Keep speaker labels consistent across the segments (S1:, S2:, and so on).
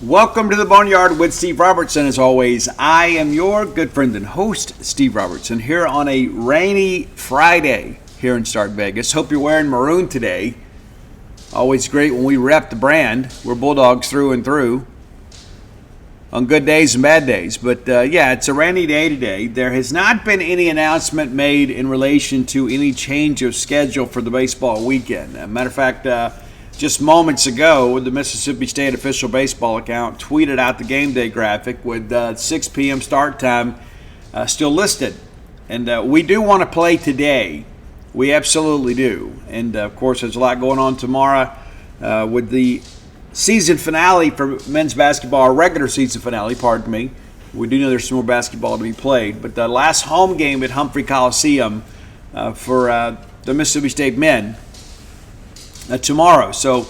S1: Welcome to the Boneyard with Steve Robertson. As always, I am your good friend and host, Steve Robertson, here on a rainy Friday here in Stark Vegas. Hope you're wearing maroon today. Always great when we rep the brand. We're Bulldogs through and through on good days and bad days. But it's a rainy day today. There has not been any announcement made in relation to any change of schedule for the baseball weekend. As a matter of fact, just moments ago, the Mississippi State official baseball account tweeted out the game day graphic with 6 p.m. start time still listed. And we do want to play today. We absolutely do. And, of course, there's a lot going on tomorrow with the season finale for men's basketball, our regular season finale, pardon me. We do know there's some more basketball to be played. But the last home game at Humphrey Coliseum for the Mississippi State men tomorrow. So,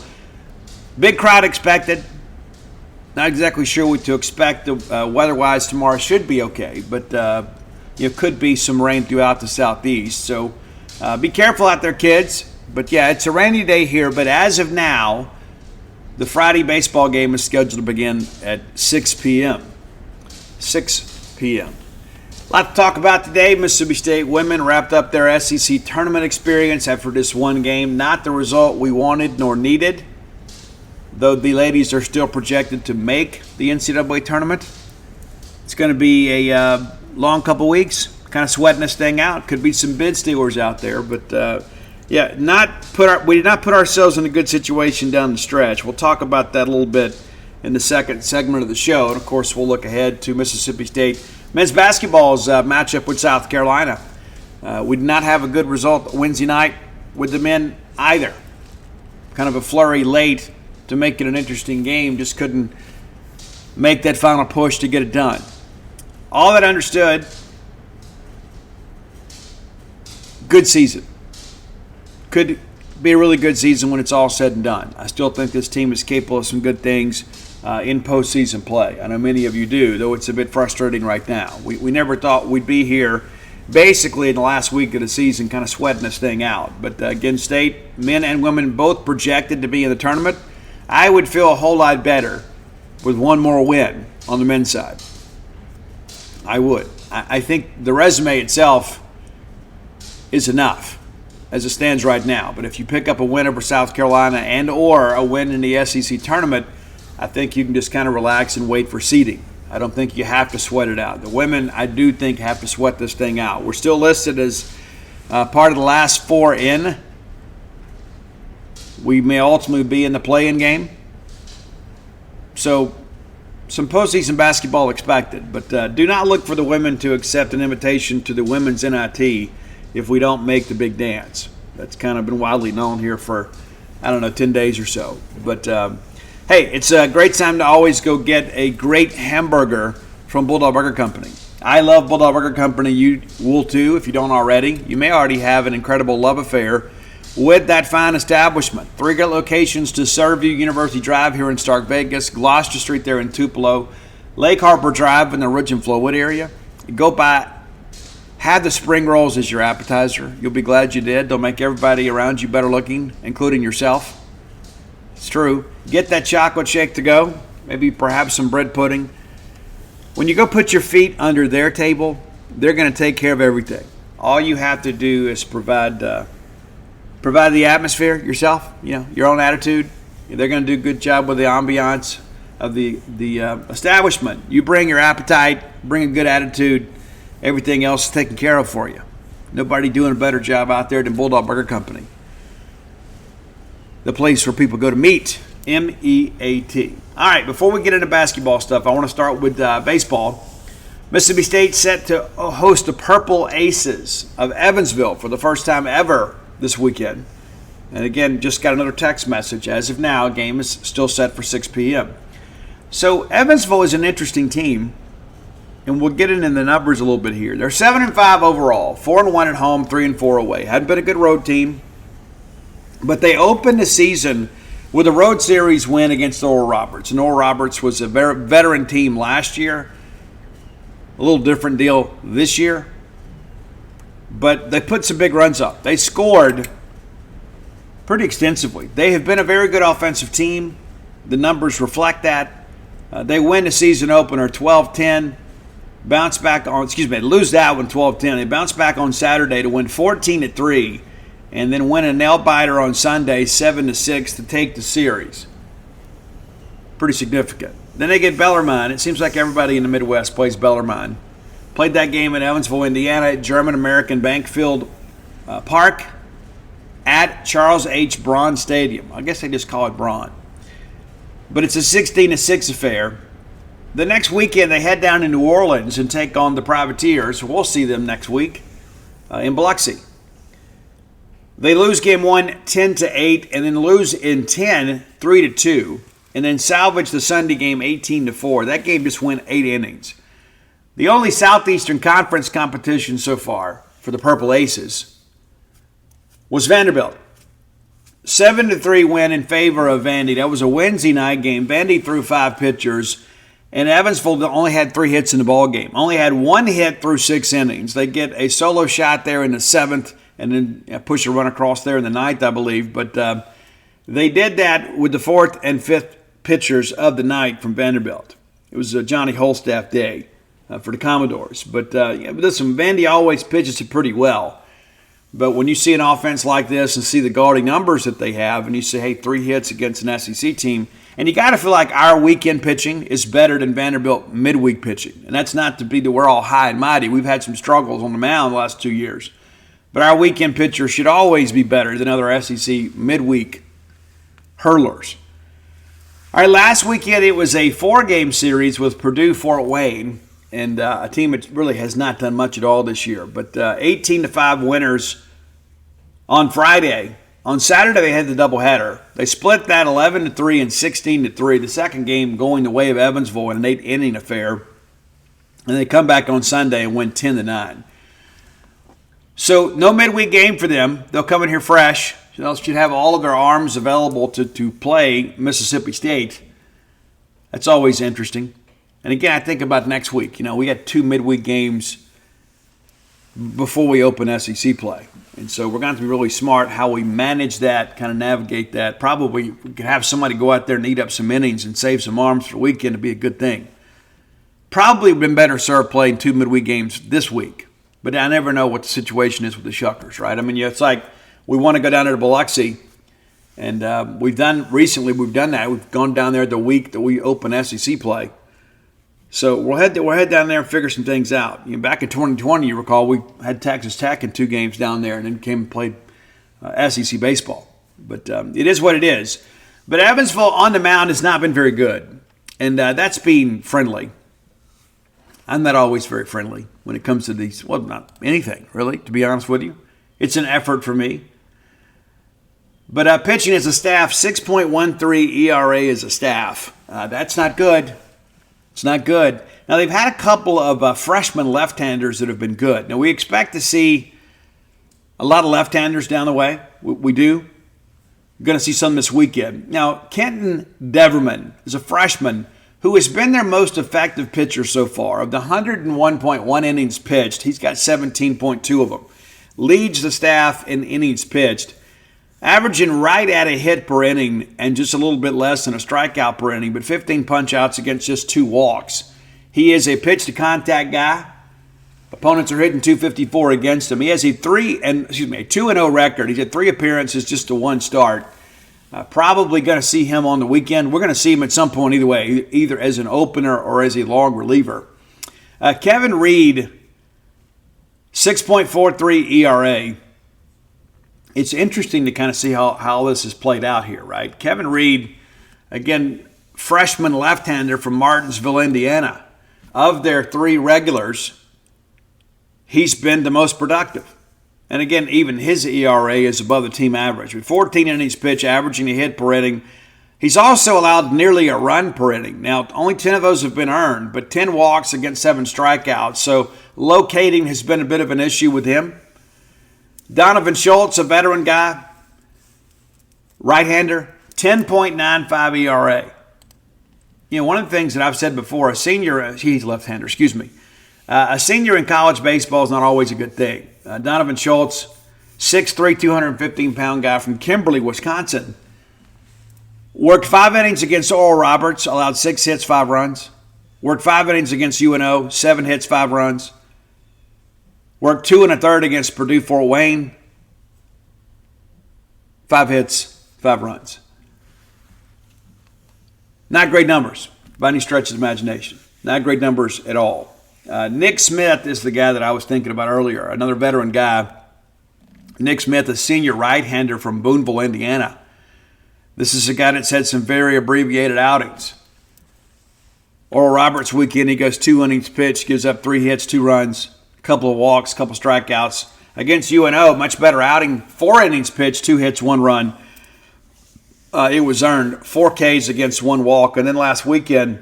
S1: big crowd expected. Not exactly sure what to expect. Weather-wise, tomorrow should be okay, but could be some rain throughout the southeast. So, be careful out there, kids. But yeah, it's a rainy day here. But as of now, the Friday baseball game is scheduled to begin at 6 p.m. 6 p.m. A lot to talk about today. Mississippi State women wrapped up their SEC tournament experience after this one game. Not the result we wanted nor needed, though the ladies are still projected to make the NCAA tournament. It's going to be a long couple weeks, kind of sweating this thing out. Could be some bid stealers out there, but we did not put ourselves in a good situation down the stretch. We'll talk about that a little bit in the second segment of the show, and of course we'll look ahead to Mississippi State men's basketball's matchup with South Carolina. We did not have a good result Wednesday night with the men either. Kind of a flurry late to make it an interesting game. Just couldn't make that final push to get it done. All that understood, good season. Could be a really good season when it's all said and done. I still think this team is capable of some good things in postseason play. I know many of you do, though it's a bit frustrating right now. We never thought we'd be here basically in the last week of the season kind of sweating this thing out. But again, State, men and women both projected to be in the tournament. I would feel a whole lot better with one more win on the men's side. I would. I think the resume itself is enough as it stands right now. But if you pick up a win over South Carolina and or a win in the SEC tournament, I think you can just kind of relax and wait for seeding. I don't think you have to sweat it out. The women, I do think, have to sweat this thing out. We're still listed as part of the last four in. We may ultimately be in the play-in game. So, some postseason basketball expected. But do not look for the women to accept an invitation to the women's NIT if we don't make the big dance. That's kind of been widely known here for, 10 days or so. But hey, it's a great time to always go get a great hamburger from Bulldog Burger Company. I love Bulldog Burger Company. You will too if you don't already. You may already have an incredible love affair with that fine establishment. 3 great locations to serve you: University Drive here in Stark Vegas, Gloucester Street there in Tupelo, Lake Harbor Drive in the Ridge and Flowood area. Go by, have the spring rolls as your appetizer. You'll be glad you did. They'll make everybody around you better looking, including yourself. It's true. Get that chocolate shake to go, maybe perhaps some bread pudding. When you go put your feet under their table, they're going to take care of everything. All you have to do is provide the atmosphere yourself, your own attitude. They're going to do a good job with the ambiance of the establishment. You bring your appetite, bring a good attitude, everything else is taken care of for you. Nobody doing a better job out there than Bulldog Burger Company. The place where people go to meet, M-E-A-T. All right, before we get into basketball stuff, I want to start with baseball. Mississippi State set to host the Purple Aces of Evansville for the first time ever this weekend. And again, just got another text message. As of now, game is still set for 6 p.m. So Evansville is an interesting team, and we'll get into the numbers a little bit here. They're 7-5 overall, 4-1 at home, 3-4 away. Hadn't been a good road team. But they opened the season with a road series win against Oral Roberts. And Oral Roberts was a very veteran team last year. A little different deal this year. But they put some big runs up. They scored pretty extensively. They have been a very good offensive team. The numbers reflect that. They win the season opener 12-10. Lose that one 12-10. They bounce back on Saturday to win 14-3, and then win a nail biter on Sunday 7-6 to take the series. Pretty significant. Then they get Bellarmine. It seems like everybody in the Midwest plays Bellarmine. Played that game in Evansville, Indiana, at German American Bank Field Park at Charles H. Braun Stadium. I guess they just call it Braun. But it's a 16-6 affair. The next weekend, they head down to New Orleans and take on the Privateers. We'll see them next week in Biloxi. They lose game 1 10-8, and then lose in 10 3-2, and then salvage the Sunday game 18-4. That game just went 8 innings. The only Southeastern Conference competition so far for the Purple Aces was Vanderbilt. 7-3 win in favor of Vandy. That was a Wednesday night game. Vandy threw 5 pitchers. And Evansville only had 3 hits in the ball game. Only had 1 hit through 6 innings. They get a solo shot there in the 7th, and then push a run across there in the 9th, I believe. But they did that with the 4th and 5th pitchers of the night from Vanderbilt. It was a Johnny Holstaff day for the Commodores. But listen, Vandy always pitches it pretty well. But when you see an offense like this and see the gaudy numbers that they have, and you say, hey, 3 hits against an SEC team, and you got to feel like our weekend pitching is better than Vanderbilt midweek pitching. And that's not to be that we're all high and mighty. We've had some struggles on the mound the last 2 years. But our weekend pitcher should always be better than other SEC midweek hurlers. All right, last weekend it was a 4-game series with Purdue-Fort Wayne, and a team that really has not done much at all this year. But 18-5 winners on Friday. On Saturday, they had the doubleheader. They split that 11-3 and 16-3. The second game going the way of Evansville in an 8-inning affair. And they come back on Sunday and win 10-9. So no midweek game for them. They'll come in here fresh. They should have all of their arms available to play Mississippi State. That's always interesting. And again, I think about next week. We got 2 midweek games before we open SEC play. And so we're going to have to be really smart how we manage that, kind of navigate that. Probably we could have somebody go out there and eat up some innings and save some arms for the weekend to be a good thing. Probably been better served playing 2 midweek games this week. But I never know what the situation is with the Shuckers, right? I mean, it's like we want to go down there to Biloxi. And we've done that. We've gone down there the week that we open SEC play. So we'll head down there and figure some things out. Back in 2020, you recall, we had Texas Tech in 2 games down there and then came and played SEC baseball. But it is what it is. But Evansville on the mound has not been very good. And that's being friendly. I'm not always very friendly when it comes to these, well, not anything, really, to be honest with you. It's an effort for me. But pitching as a staff, 6.13 ERA as a staff. That's not good. It's not good. Now, they've had a couple of freshman left-handers that have been good. Now, we expect to see a lot of left-handers down the way. We do. We're going to see some this weekend. Now, Kenton Deverman is a freshman who has been their most effective pitcher so far. Of the 101.1 innings pitched, he's got 17.2 of them. Leads the staff in innings pitched, averaging right at a hit per inning and just a little bit less than a strikeout per inning, but 15 punch-outs against just 2 walks. He is a pitch-to-contact guy. Opponents are hitting .254 against him. He has a 2-0 record. He's had 3 appearances, just a 1 start. Probably going to see him on the weekend. We're going to see him at some point either way, either as an opener or as a long reliever. Kevin Reed, 6.43 ERA. It's interesting to kind of see how this has played out here, right? Kevin Reed, again, freshman left-hander from Martinsville, Indiana. Of their 3 regulars, he's been the most productive. And again, even his ERA is above the team average. With 14 innings pitched, averaging a hit per inning. He's also allowed nearly a run per inning. Now, only 10 of those have been earned, but 10 walks against 7 strikeouts. So locating has been a bit of an issue with him. Donovan Schultz, a veteran guy, right-hander, 10.95 ERA. One of the things that I've said before, he's left-hander, a senior in college baseball is not always a good thing. Donovan Schultz, 6'3", 215-pound guy from Kimberly, Wisconsin. Worked 5 innings against Oral Roberts, allowed 6 hits, 5 runs. Worked 5 innings against UNO, 7 hits, 5 runs. Worked 2 1/3 against Purdue Fort Wayne, 5 hits, 5 runs. Not great numbers by any stretch of the imagination. Not great numbers at all. Nick Smith is the guy that I was thinking about earlier, another veteran guy. Nick Smith, a senior right-hander from Boonville, Indiana. This is a guy that's had some very abbreviated outings. Oral Roberts weekend, he goes 2 innings pitched, gives up 3 hits, 2 runs, a couple of walks, a couple of strikeouts. Against UNO, much better outing, 4 innings pitched, 2 hits, 1 run. It was earned, 4 Ks against 1 walk. And then last weekend,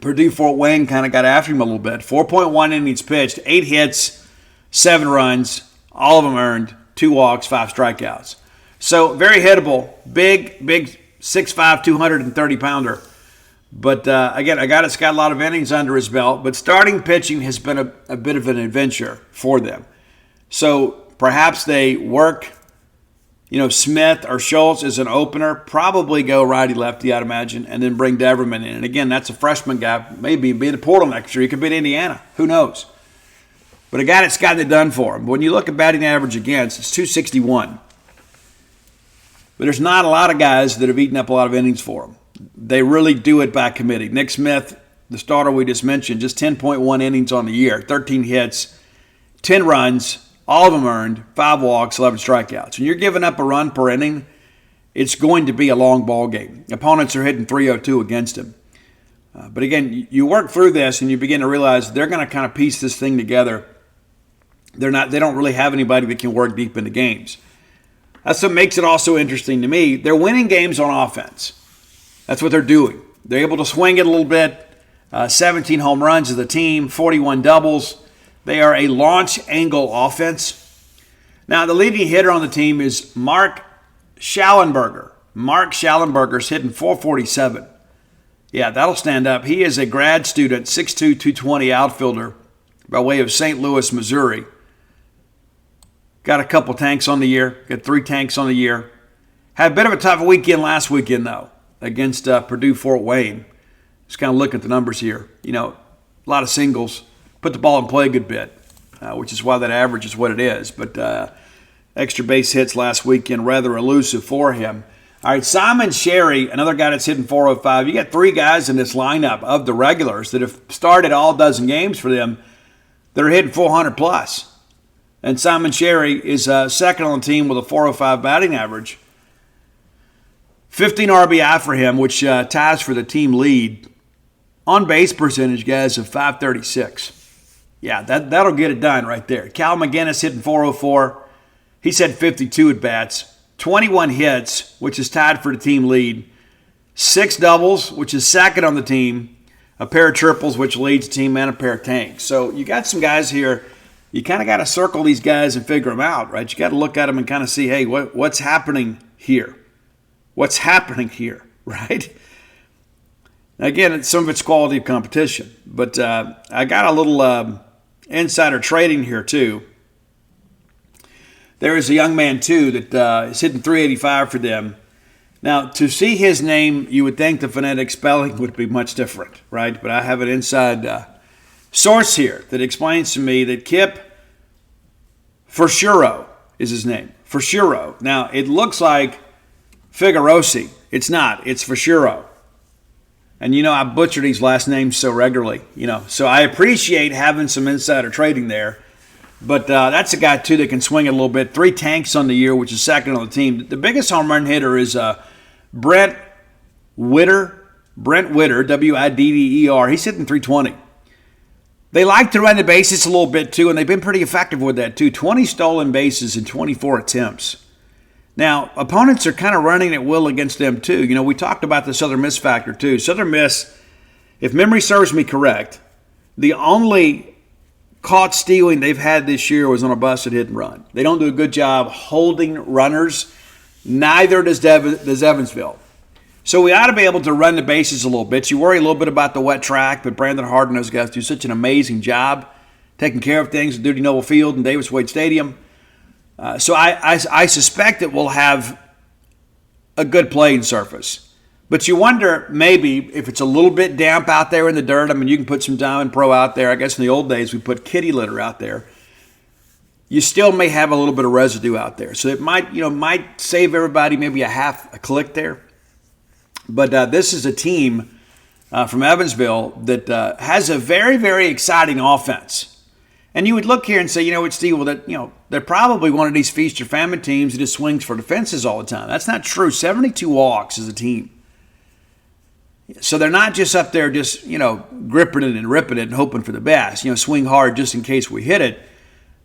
S1: Purdue Fort Wayne kind of got after him a little bit. 4.1 innings pitched, 8 hits, 7 runs, all of them earned, 2 walks, 5 strikeouts. So very hittable, big 6'5", 230-pounder. But again, a guy that's got a lot of innings under his belt. But starting pitching has been a bit of an adventure for them. So perhaps they work, Smith or Schultz as an opener. Probably go righty-lefty, I'd imagine, and then bring Deverman in. And again, that's a freshman guy. Maybe be in the portal next year. He could be in Indiana. Who knows? But a guy that's gotten it done for him. When you look at batting average against, it's .261. But there's not a lot of guys that have eaten up a lot of innings for him. They really do it by committee. Nick Smith, the starter we just mentioned, just 10.1 innings on the year, 13 hits, 10 runs, all of them earned, 5 walks, 11 strikeouts. When you're giving up a run per inning, it's going to be a long ball game. Opponents are hitting .302 against him. But again, you work through this and you begin to realize they're going to kind of piece this thing together. They don't really have anybody that can work deep into games. That's what makes it also interesting to me. They're winning games on offense. That's what they're doing. They're able to swing it a little bit. 17 home runs as a team, 41 doubles. They are a launch angle offense. Now, the leading hitter on the team is Mark Schallenberger. Mark Schallenberger's hitting .447. Yeah, that'll stand up. He is a grad student, 6'2", 220 outfielder by way of St. Louis, Missouri. Got a couple tanks on the year. Got 3 tanks on the year. Had a bit of a tough weekend last weekend, though, against Purdue Fort Wayne. Just kind of look at the numbers here. A lot of singles. Put the ball in play a good bit, which is why that average is what it is. But extra base hits last weekend, rather elusive for him. All right, Simon Sherry, another guy that's hitting .405. You got 3 guys in this lineup of the regulars that have started all dozen games for them that are hitting 400 plus. And Simon Sherry is second on the team with a .405 batting average. 15 RBI for him, which ties for the team lead. On-base percentage, guys, of .536. Yeah, that'll get it done right there. Cal McGinnis hitting .404. He's had 52 at-bats. 21 hits, which is tied for the team lead. 6 doubles, which is second on the team. A pair of triples, which leads the team, and a pair of tanks. So you got some guys here. You kind of got to circle these guys and figure them out, right? You got to look at them and kind of see, hey, what's happening here? What's happening here, right? Again, some of it's quality of competition. But I got a little insider trading here, too. There is a young man, too, that is hitting .385 for them. Now, to see his name, you would think the phonetic spelling would be much different, right? But I have an inside source here that explains to me that Kip Furshuro is his name. Furshuro. Now, it looks like Figuerosi. It's not. It's Furshuro. And, I butcher these last names so regularly, So I appreciate having some insider trading there. But that's a guy, too, that can swing it a little bit. 3 tanks on the year, which is second on the team. The biggest home run hitter is Brent Witter. Brent Witter, Widder. He's hitting .320. They like to run the bases a little bit, too, and they've been pretty effective with that, too. 20 stolen bases in 24 attempts. Now, opponents are kind of running at will against them, too. We talked about the Southern Miss factor, too. Southern Miss, if memory serves me correct, the only caught stealing they've had this year was on a busted hit and run. They don't do a good job holding runners. Neither does Evansville. So we ought to be able to run the bases a little bit. You worry a little bit about the wet track, but Brandon Hart and those guys do such an amazing job taking care of things at Duty Noble Field and Davis Wade Stadium. So I suspect that we'll have a good playing surface. But you wonder maybe if it's a little bit damp out there in the dirt. I mean, you can put some Diamond Pro out there. I guess in the old days we put kitty litter out there. You still may have a little bit of residue out there. So it might save everybody maybe a click there. But this is a team from Evansville that has a very, very exciting offense. And you would look here and say, you know what, Steve, well, they're probably one of these feast or famine teams that just swings for the fences all the time. That's not true. 72 walks as a team. So they're not just up there just, gripping it and ripping it and hoping for the best, swing hard just in case we hit it.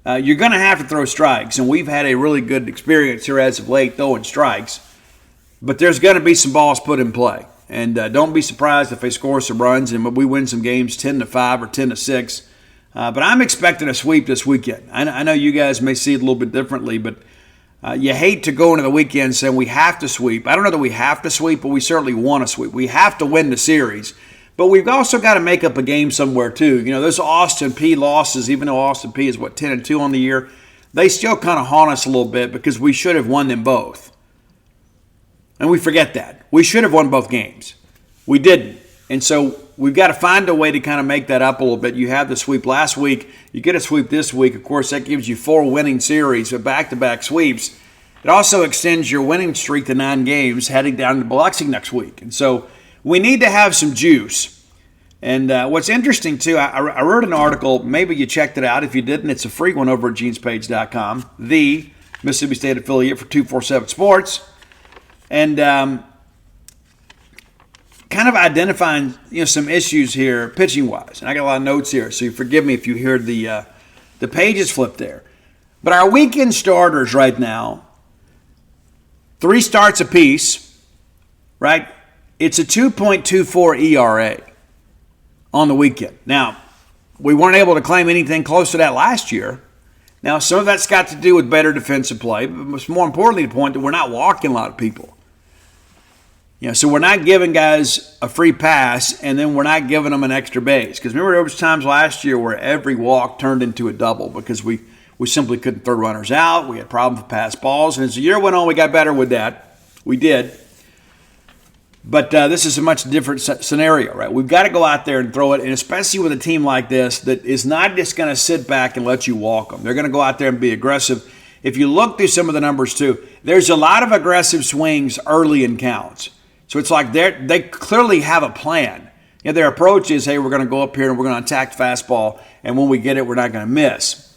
S1: You're going to have to throw strikes, and we've had a really good experience here as of late throwing strikes. But there's going to be some balls put in play. And don't be surprised if they score some runs and we win some games 10-5 or 10-6. But I'm expecting a sweep this weekend. I know you guys may see it a little bit differently, but you hate to go into the weekend saying we have to sweep. I don't know that we have to sweep, but we certainly want to sweep. We have to win the series. But we've also got to make up a game somewhere too. Those Austin Peay losses, even though Austin Peay is 10-2 on the year, they still kind of haunt us a little bit because we should have won them both. And we forget that. We should have won both games. We didn't. And so we've got to find a way to kind of make that up a little bit. You had the sweep last week. You get a sweep this week. Of course, that gives you 4 winning series with back-to-back sweeps. It also extends your winning streak to 9 games heading down to Biloxi next week. And so we need to have some juice. And what's interesting, too, I wrote an article. Maybe you checked it out. If you didn't, it's a free one over at genespage.com, the Mississippi State affiliate for 247 Sports. And kind of identifying some issues here pitching wise, and I got a lot of notes here, so you forgive me if you hear the pages flip there. But our weekend starters right now, 3 starts apiece, right? It's a 2.24 ERA on the weekend. Now, we weren't able to claim anything close to that last year. Now, some of that's got to do with better defensive play, but more importantly, the point that we're not walking a lot of people. So we're not giving guys a free pass, and then we're not giving them an extra base. Because remember, there was times last year where every walk turned into a double because we simply couldn't throw runners out. We had problems with pass balls. And as the year went on, we got better with that. We did. But this is a much different scenario, right? We've got to go out there and throw it, and especially with a team like this that is not just going to sit back and let you walk them. They're going to go out there and be aggressive. If you look through some of the numbers, too, there's a lot of aggressive swings early in counts. So it's like they clearly have a plan. Their approach is, hey, we're going to go up here and we're going to attack fastball, and when we get it, we're not going to miss.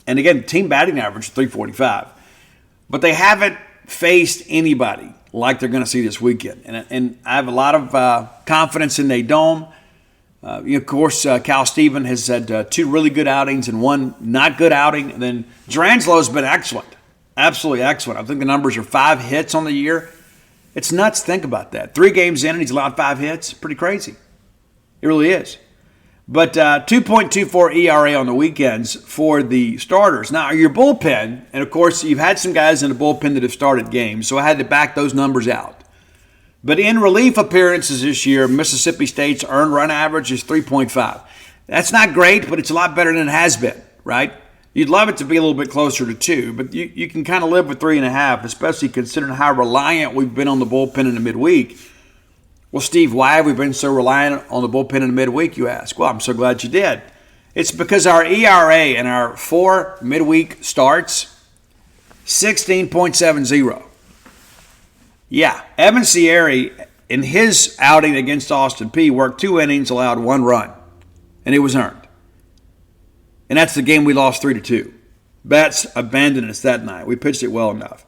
S1: And again, team batting average is 345. But they haven't faced anybody like they're going to see this weekend. And I have a lot of confidence in their dome. Of course, Cal Steven has had 2 really good outings and 1 not good outing. And then Drangelo been excellent, absolutely excellent. I think the numbers are 5 hits on the year. It's nuts to think about that. 3 games in and he's allowed 5 hits. Pretty crazy. It really is. But 2.24 ERA on the weekends for the starters. Now, your bullpen, and of course, you've had some guys in the bullpen that have started games, so I had to back those numbers out. But in relief appearances this year, Mississippi State's earned run average is 3.5. That's not great, but it's a lot better than it has been, right? You'd love it to be a little bit closer to 2, but you can kind of live with 3.5, especially considering how reliant we've been on the bullpen in the midweek. Well, Steve, why have we been so reliant on the bullpen in the midweek, you ask? Well, I'm so glad you did. It's because our ERA in our 4 midweek starts, 16.70. Yeah, Evan Sierra, in his outing against Austin Peay, worked 2 innings, allowed 1 run, and it was earned. And that's the game we lost 3-2. Betts abandoned us that night. We pitched it well enough.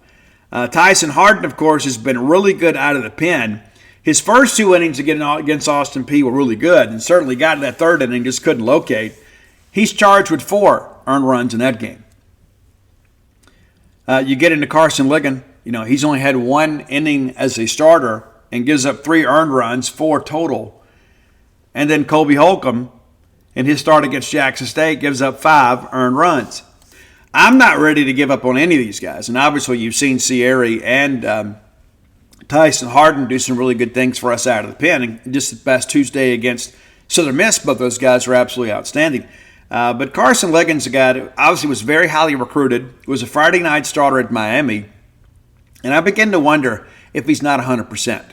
S1: Tyson Harden, of course, has been really good out of the pen. His first 2 innings against Austin Peay were really good, and certainly got in that 3rd inning, just couldn't locate. He's charged with 4 earned runs in that game. You get into Carson Ligon. He's only had 1 inning as a starter and gives up 3 earned runs, 4 total. And then Colby Holcomb, in his start against Jackson State, gives up 5 earned runs. I'm not ready to give up on any of these guys. And obviously you've seen Sierra and Tyson Harden do some really good things for us out of the pen. And just this past Tuesday against Southern Miss, both those guys are absolutely outstanding. But Carson Ligon's a guy that obviously was very highly recruited. He was a Friday night starter at Miami. And I begin to wonder, if he's not 100%.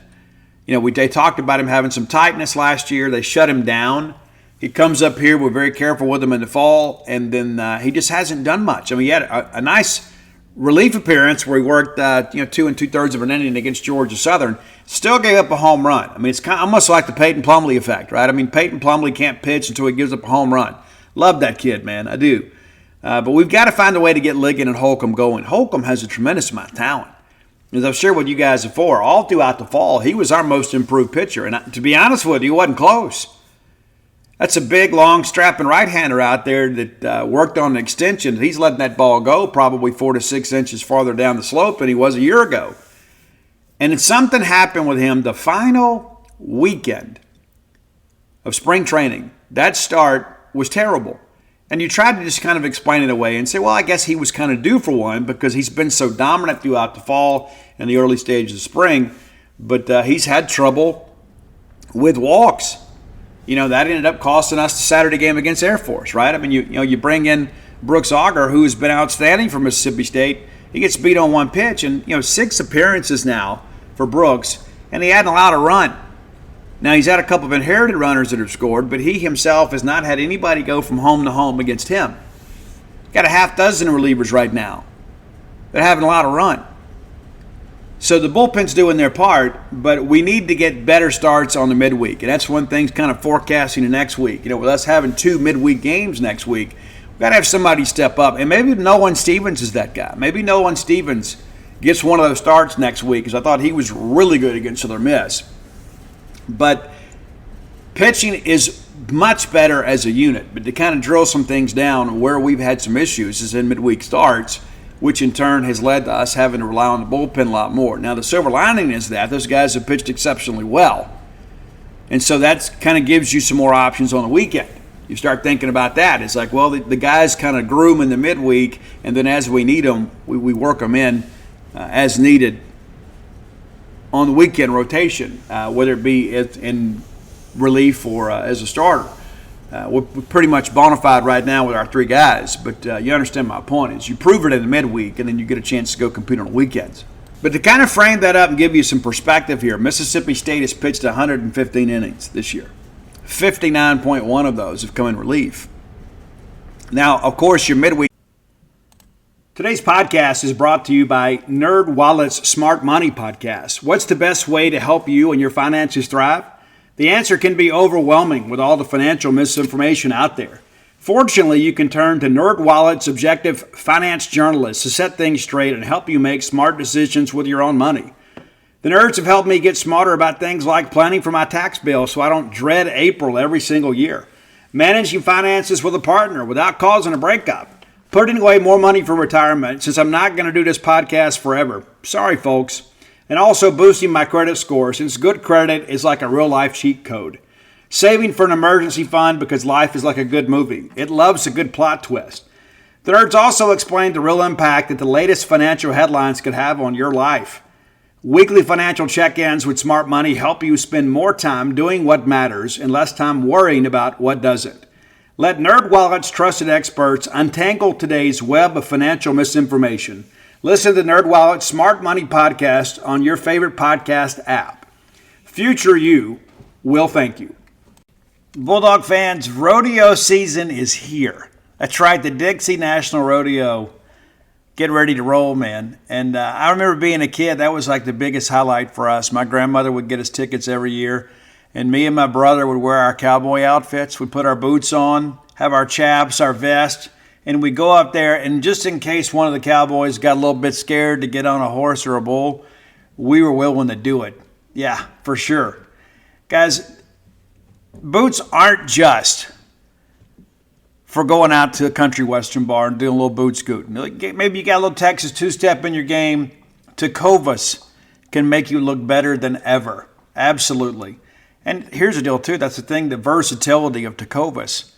S1: They talked about him having some tightness last year. They shut him down. He comes up here. We're very careful with him in the fall, and then he just hasn't done much. He had a nice relief appearance where he worked 2 2/3 of an inning against Georgia Southern. Still gave up a home run. It's kind of almost like the Peyton Plumlee effect, right? Peyton Plumlee can't pitch until he gives up a home run. Love that kid, man. I do. But we've got to find a way to get Ligon and Holcomb going. Holcomb has a tremendous amount of talent. As I've shared with you guys before, all throughout the fall, he was our most improved pitcher. And to be honest with you, he wasn't close. That's a big, long, strapping right-hander out there that worked on an extension. He's letting that ball go probably 4 to 6 inches farther down the slope than he was a year ago. And then something happened with him the final weekend of spring training. That start was terrible. And you tried to just kind of explain it away and say, well, I guess he was kind of due for one because he's been so dominant throughout the fall and the early stages of spring. But he's had trouble with walks. That ended up costing us the Saturday game against Air Force, right? You bring in Brooks Auger, who has been outstanding for Mississippi State. He gets beat on one pitch, and 6 appearances now for Brooks, and he hadn't allowed a run. Now, he's had a couple of inherited runners that have scored, but he himself has not had anybody go from home to home against him. Got a half dozen relievers right now that haven't allowed a run. So the bullpen's doing their part, but we need to get better starts on the midweek. And that's one thing kind of forecasting the next week. With us having 2 midweek games next week, we've got to have somebody step up. And maybe Nolan Stevens is that guy. Maybe Nolan Stevens gets one of those starts next week because I thought he was really good against Southern Miss. But pitching is much better as a unit. But to kind of drill some things down where we've had some issues is in midweek starts, which in turn has led to us having to rely on the bullpen a lot more. Now, the silver lining is that those guys have pitched exceptionally well. And so that kind of gives you some more options on the weekend. You start thinking about that. It's like, well, the guys kind of groom in the midweek, and then as we need them, we work them in as needed on the weekend rotation, whether it be in relief or as a starter. We're pretty much bona fide right now with our 3 guys, but you understand my point is you prove it in the midweek, and then you get a chance to go compete on the weekends. But to kind of frame that up and give you some perspective here, Mississippi State has pitched 115 innings this year. 59.1 of those have come in relief. Now, of course, your midweek. Today's podcast is brought to you by NerdWallet's Smart Money Podcast. What's the best way to help you and your finances thrive? The answer can be overwhelming with all the financial misinformation out there. Fortunately, you can turn to NerdWallet's objective finance journalists to set things straight and help you make smart decisions with your own money. The nerds have helped me get smarter about things like planning for my tax bill so I don't dread April every single year, managing finances with a partner without causing a breakup, putting away more money for retirement since I'm not going to do this podcast forever. Sorry, folks. And also boosting my credit score since good credit is like a real-life cheat code. Saving for an emergency fund because life is like a good movie. It loves a good plot twist. The nerds also explained the real impact that the latest financial headlines could have on your life. Weekly financial check-ins with Smart Money help you spend more time doing what matters and less time worrying about what doesn't. Let NerdWallet's trusted experts untangle today's web of financial misinformation. Listen to NerdWallet's Smart Money Podcast on your favorite podcast app. Future you will thank you. Bulldog fans, rodeo season is here. That's right, the Dixie National Rodeo. Get ready to roll, man. And I remember being a kid, that was like the biggest highlight for us. My grandmother would get us tickets every year, and me and my brother would wear our cowboy outfits. We'd put our boots on, have our chaps, our vest, and we go up there, and just in case one of the cowboys got a little bit scared to get on a horse or a bull, we were willing to do it. Yeah, for sure. Guys, boots aren't just for going out to a country western bar and doing a little boot scooting. Maybe you got a little Texas two-step in your game. Tecovas can make you look better than ever. Absolutely. And here's the deal, too. That's the thing, the versatility of Tecovas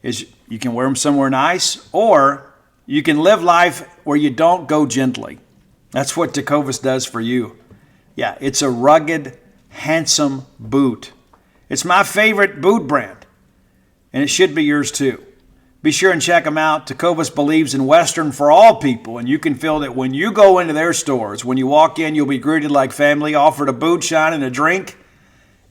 S1: is you can wear them somewhere nice, or you can live life where you don't go gently. That's what Tecovas does for you. Yeah, it's a rugged, handsome boot. It's my favorite boot brand, and it should be yours too. Be sure and check them out. Tecovas believes in Western for all people, and you can feel that when you go into their stores. When you walk in, you'll be greeted like family, offered a boot shine and a drink,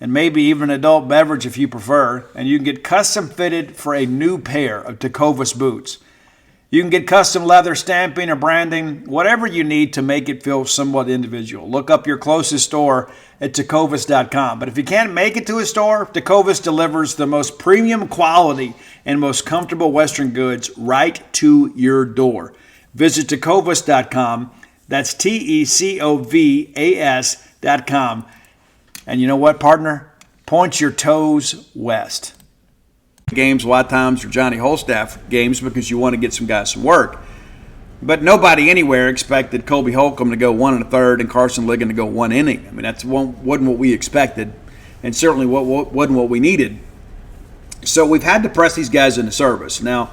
S1: and maybe even an adult beverage if you prefer. And you can get custom fitted for a new pair of Tecovas boots. You can get custom leather stamping or branding, whatever you need to make it feel somewhat individual. Look up your closest store at tecovas.com. But if you can't make it to a store, Tecovas delivers the most premium quality and most comfortable Western goods right to your door. Visit tecovas.com. That's TECOVAS.com. And you know what, partner? Point your toes west. Games a lot of times are Johnny Holstaff games because you want to get some guys some work. But nobody anywhere expected Colby Holcomb to go 1 1/3 and Carson Ligon to go 1 inning. I mean, that wasn't what we expected, and certainly wasn't what we needed. So we've had to press these guys into service. Now,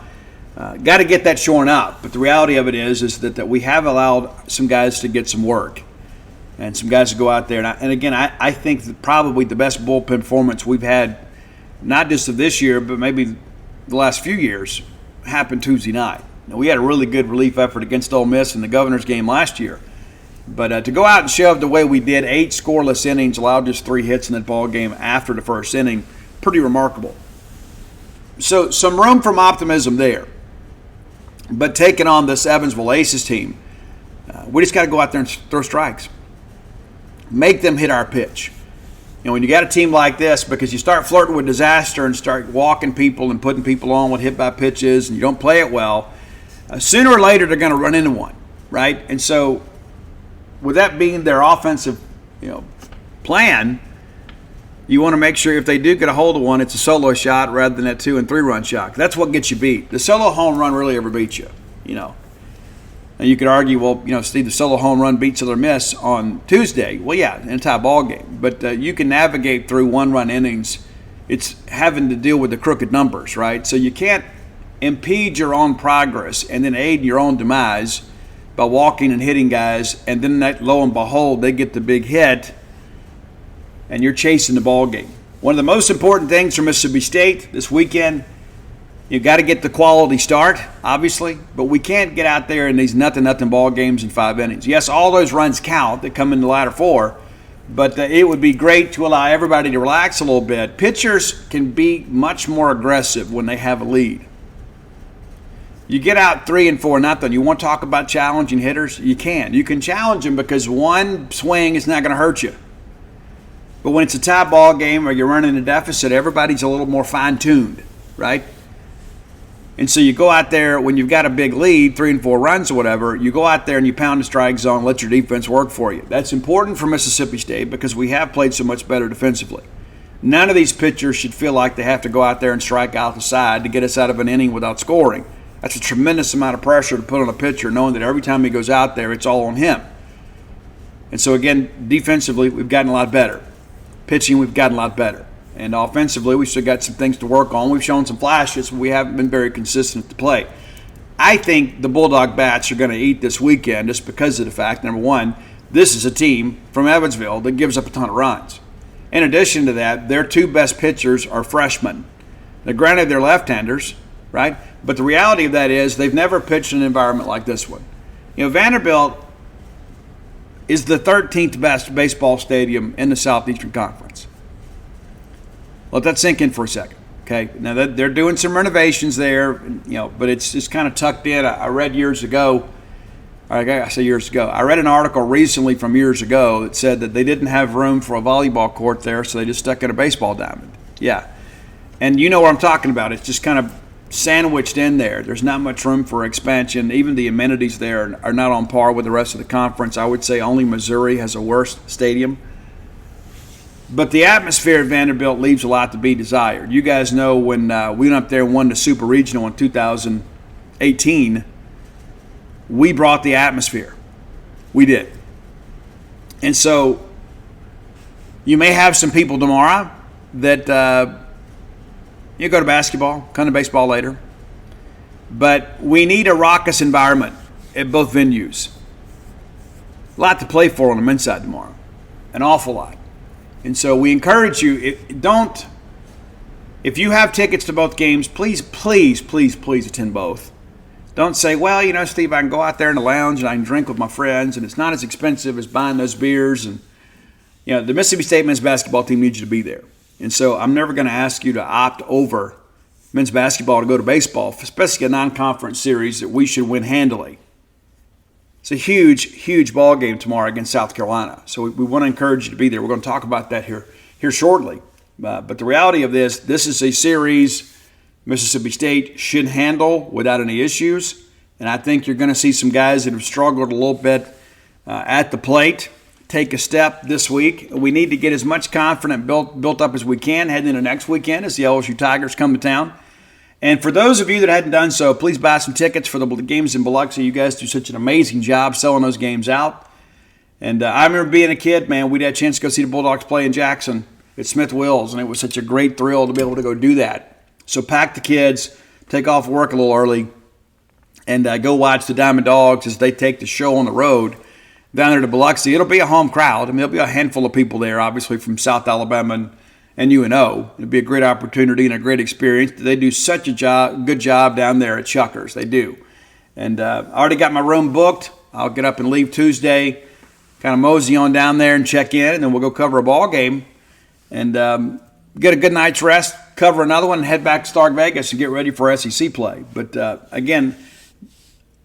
S1: got to get that shorn up. But the reality of it is that we have allowed some guys to get some work and some guys to go out there. And again, I think that probably the best bullpen performance we've had, not just of this year, but maybe the last few years, happened Tuesday night. Now, we had a really good relief effort against Ole Miss in the Governor's game last year. But to go out and shove the way we did, 8 scoreless innings, allowed just 3 hits in that ball game after the first inning, pretty remarkable. So some room for optimism there. But taking on this Evansville Aces team, we just got to go out there and throw strikes. Make them hit our pitch. You know, when you got a team like this, because you start flirting with disaster and start walking people and putting people on with hit by pitches and you don't play it well, sooner or later they're going to run into one, right? And so with that being their offensive, plan, you want to make sure if they do get a hold of one, it's a solo shot rather than a 2 and 3 run shot. That's what gets you beat. The solo home run really ever beats you, And you could argue, Steve, the solo home run beats Southern Miss on Tuesday. Well, yeah, in a tie ball game. But you can navigate through 1-run innings. It's having to deal with the crooked numbers, right? So you can't impede your own progress and then aid your own demise by walking and hitting guys, and then lo and behold, they get the big hit, and you're chasing the ball game. One of the most important things for Mississippi State this weekend, you got to get the quality start, obviously, but we can't get out there in these nothing ball games in 5 innings. Yes, all those runs count that come in the latter 4, but it would be great to allow everybody to relax a little bit. Pitchers can be much more aggressive when they have a lead. You get out 3 and 4 nothing. You want to talk about challenging hitters? You can. You can challenge them because one swing is not going to hurt you. But when it's a tie ball game or you're running a deficit, everybody's a little more fine-tuned, right? And so you go out there when you've got a big lead, 3 and 4 runs or whatever, you go out there and you pound the strike zone, let your defense work for you. That's important for Mississippi State because we have played so much better defensively. None of these pitchers should feel like they have to go out there and strike out the side to get us out of an inning without scoring. That's a tremendous amount of pressure to put on a pitcher, knowing that every time he goes out there, it's all on him. And so, again, defensively, we've gotten a lot better. Pitching, we've gotten a lot better. And offensively, we've still got some things to work on. We've shown some flashes, but we haven't been very consistent at the plate. I think the Bulldog bats are going to eat this weekend just because of the fact, number one, this is a team from Evansville that gives up a ton of runs. In addition to that, their 2 best pitchers are freshmen. Now, granted, they're left-handers, right? But the reality of that is they've never pitched in an environment like this one. Vanderbilt is the 13th best baseball stadium in the Southeastern Conference. Let that sink in for a second, okay? Now, they're doing some renovations there, but it's just kind of tucked in. I read years ago, I read an article recently from years ago that said that they didn't have room for a volleyball court there, so they just stuck in a baseball diamond. Yeah. And you know what I'm talking about. It's just kind of sandwiched in there. There's not much room for expansion. Even the amenities there are not on par with the rest of the conference. I would say only Missouri has a worse stadium. But the atmosphere at Vanderbilt leaves a lot to be desired. You guys know when we went up there and won the Super Regional in 2018, we brought the atmosphere. We did. And so you may have some people tomorrow that you go to basketball, come to baseball later. But we need a raucous environment at both venues. A lot to play for on the men's side tomorrow. An awful lot. And so we encourage you, If you have tickets to both games, please, please, please, please attend both. Don't say, well, Steve, I can go out there in the lounge and I can drink with my friends, and it's not as expensive as buying those beers. And, the Mississippi State men's basketball team needs you to be there. And so I'm never going to ask you to opt over men's basketball to go to baseball, especially a non-conference series that we should win handily. It's a huge, huge ball game tomorrow against South Carolina. So we want to encourage you to be there. We're going to talk about that here shortly. But the reality of this is a series Mississippi State should handle without any issues. And I think you're going to see some guys that have struggled a little bit at the plate take a step this week. We need to get as much confidence built up as we can heading into next weekend as the LSU Tigers come to town. And for those of you that hadn't done so, please buy some tickets for the games in Biloxi. You guys do such an amazing job selling those games out. And I remember being a kid, man, we had a chance to go see the Bulldogs play in Jackson at Smith Wills, and it was such a great thrill to be able to go do that. So pack the kids, take off work a little early, and go watch the Diamond Dogs as they take the show on the road down there to Biloxi. It'll be a home crowd. There'll be a handful of people there, obviously, from South Alabama and UNO. It'll be a great opportunity and a great experience. They do such a good job down there at Chuckers. They do. And I already got my room booked. I'll get up and leave Tuesday, kind of mosey on down there and check in, and then we'll go cover a ball game and get a good night's rest, cover another one, and head back to Stark Vegas and get ready for SEC play. But, again,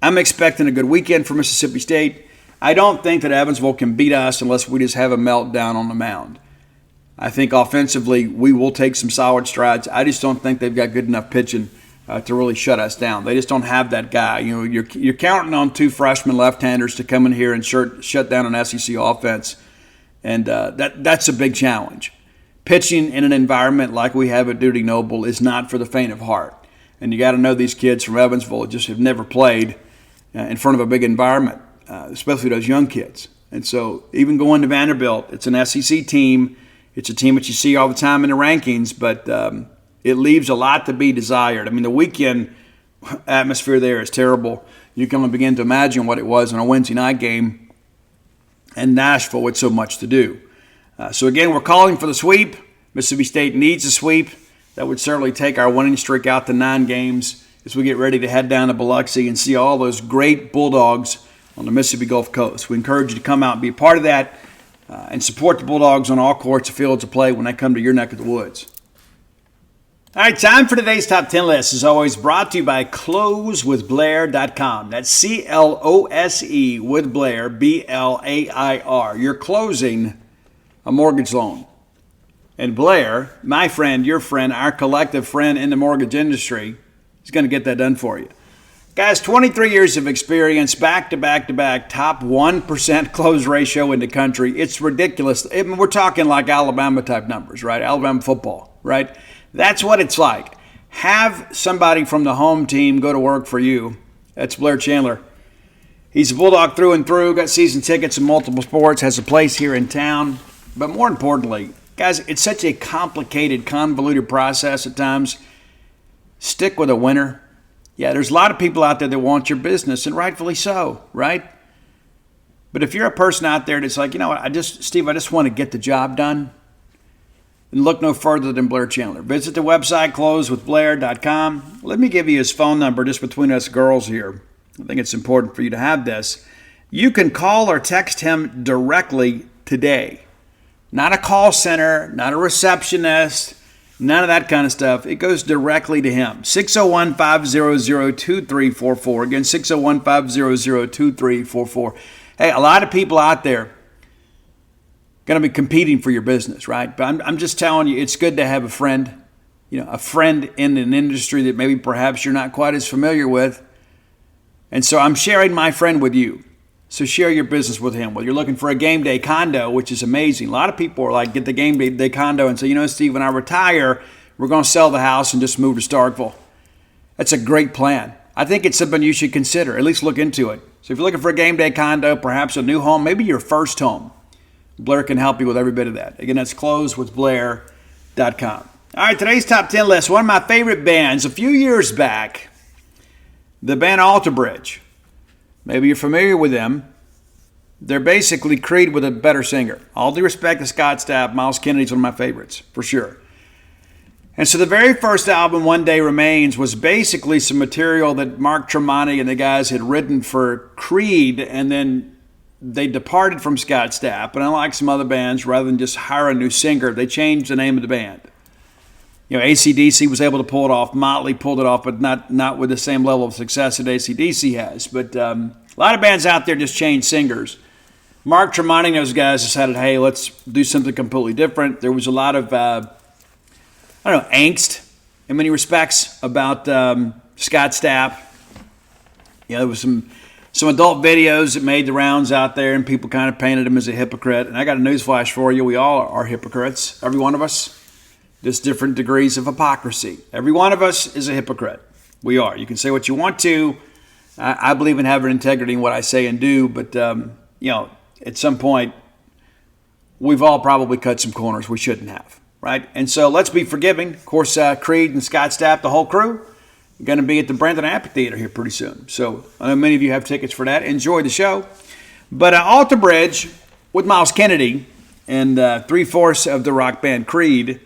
S1: I'm expecting a good weekend for Mississippi State. I don't think that Evansville can beat us unless we just have a meltdown on the mound. I think offensively we will take some solid strides. I just don't think they've got good enough pitching to really shut us down. They just don't have that guy. You're counting on two freshman left-handers to come in here and shut down an SEC offense, and that's a big challenge. Pitching in an environment like we have at Duty Noble is not for the faint of heart. And you got to know these kids from Evansville just have never played in front of a big environment, especially those young kids. And so even going to Vanderbilt, it's an SEC team. It's a team that you see all the time in the rankings, but it leaves a lot to be desired. I mean, the weekend atmosphere there is terrible. You can only begin to imagine what it was on a Wednesday night game in Nashville with so much to do. So, again, we're calling for the sweep. Mississippi State needs a sweep. That would certainly take our winning streak out to 9 games as we get ready to head down to Biloxi and see all those great Bulldogs on the Mississippi Gulf Coast. We encourage you to come out and be a part of that and support the Bulldogs on all courts and fields of play when they come to your neck of the woods. All right, time for today's Top 10 list. As always, brought to you by closewithblair.com. That's C-L-O-S-E with Blair, B-L-A-I-R. You're closing a mortgage loan. And Blair, my friend, your friend, our collective friend in the mortgage industry, is going to get that done for you. Guys, 23 years of experience, back-to-back-to-back, top 1% close ratio in the country. It's ridiculous. We're talking like Alabama-type numbers, right? Alabama football, right? That's what it's like. Have somebody from the home team go to work for you. That's Blair Chandler. He's a Bulldog through and through, got season tickets in multiple sports, has a place here in town. But more importantly, guys, it's such a complicated, convoluted process at times. Stick with a winner. Yeah, there's a lot of people out there that want your business, and rightfully so, right? But if you're a person out there that's like, I just want to get the job done, then look no further than Blair Chandler. Visit the website, closewithblair.com. Let me give you his phone number just between us girls here. I think it's important for you to have this. You can call or text him directly today. Not a call center, not a receptionist, none of that kind of stuff. It goes directly to him. 601-500-2344. Again, 601-500-2344. Hey, a lot of people out there going to be competing for your business, right? But I'm just telling you, it's good to have a friend, a friend in an industry that maybe perhaps you're not quite as familiar with. And so I'm sharing my friend with you. So share your business with him. Well, you're looking for a game day condo, which is amazing. A lot of people are like, get the game day condo and say, Steve, when I retire, we're going to sell the house and just move to Starkville. That's a great plan. I think it's something you should consider, at least look into it. So if you're looking for a game day condo, perhaps a new home, maybe your first home, Blair can help you with every bit of that. Again, that's closewithblair.com. All right, today's top 10 list. One of my favorite bands a few years back, the band Alter Bridge. Maybe you're familiar with them. They're basically Creed with a better singer. All due respect to Scott Stapp, Miles Kennedy's one of my favorites, for sure. And so the very first album, One Day Remains, was basically some material that Mark Tremonti and the guys had written for Creed, and then they departed from Scott Stapp. And unlike some other bands, rather than just hire a new singer, they changed the name of the band. You know, AC/DC was able to pull it off. Motley pulled it off, but not with the same level of success that AC/DC has. But a lot of bands out there just change singers. Mark Tremonti and those guys decided, hey, let's do something completely different. There was a lot of angst in many respects about Scott Stapp. You know, there was some adult videos that made the rounds out there, and people kind of painted him as a hypocrite. And I got a newsflash for you. We all are hypocrites, every one of us. Just different degrees of hypocrisy. Every one of us is a hypocrite. We are. You can say what you want to. I believe in having integrity in what I say and do, but, at some point, we've all probably cut some corners we shouldn't have. Right? And so let's be forgiving. Of course, Creed and Scott Stapp, the whole crew, are going to be at the Brandon Amphitheater here pretty soon. So I know many of you have tickets for that. Enjoy the show. But Alter Bridge with Myles Kennedy and 3/4 of the rock band Creed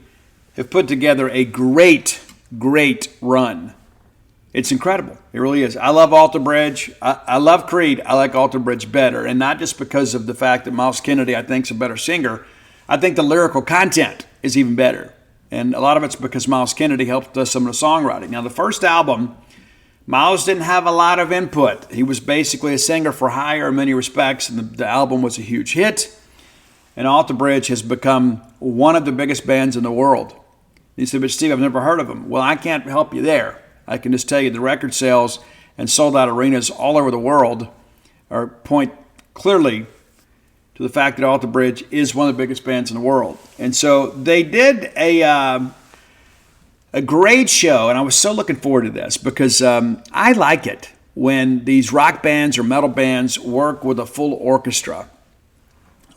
S1: have put together a great, great run. It's incredible. It really is. I love Alter Bridge. I love Creed. I like Alter Bridge better. And not just because of the fact that Myles Kennedy, I think, is a better singer. I think the lyrical content is even better. And a lot of it's because Myles Kennedy helped us some of the songwriting. Now, the first album, Myles didn't have a lot of input. He was basically a singer for hire in many respects, and the album was a huge hit. And Alter Bridge has become one of the biggest bands in the world. You said, but Steve, I've never heard of them. Well, I can't help you there. I can just tell you the record sales and sold-out arenas all over the world point clearly to the fact that Alter Bridge is one of the biggest bands in the world. And so they did a great show, and I was so looking forward to this because I like it when these rock bands or metal bands work with a full orchestra.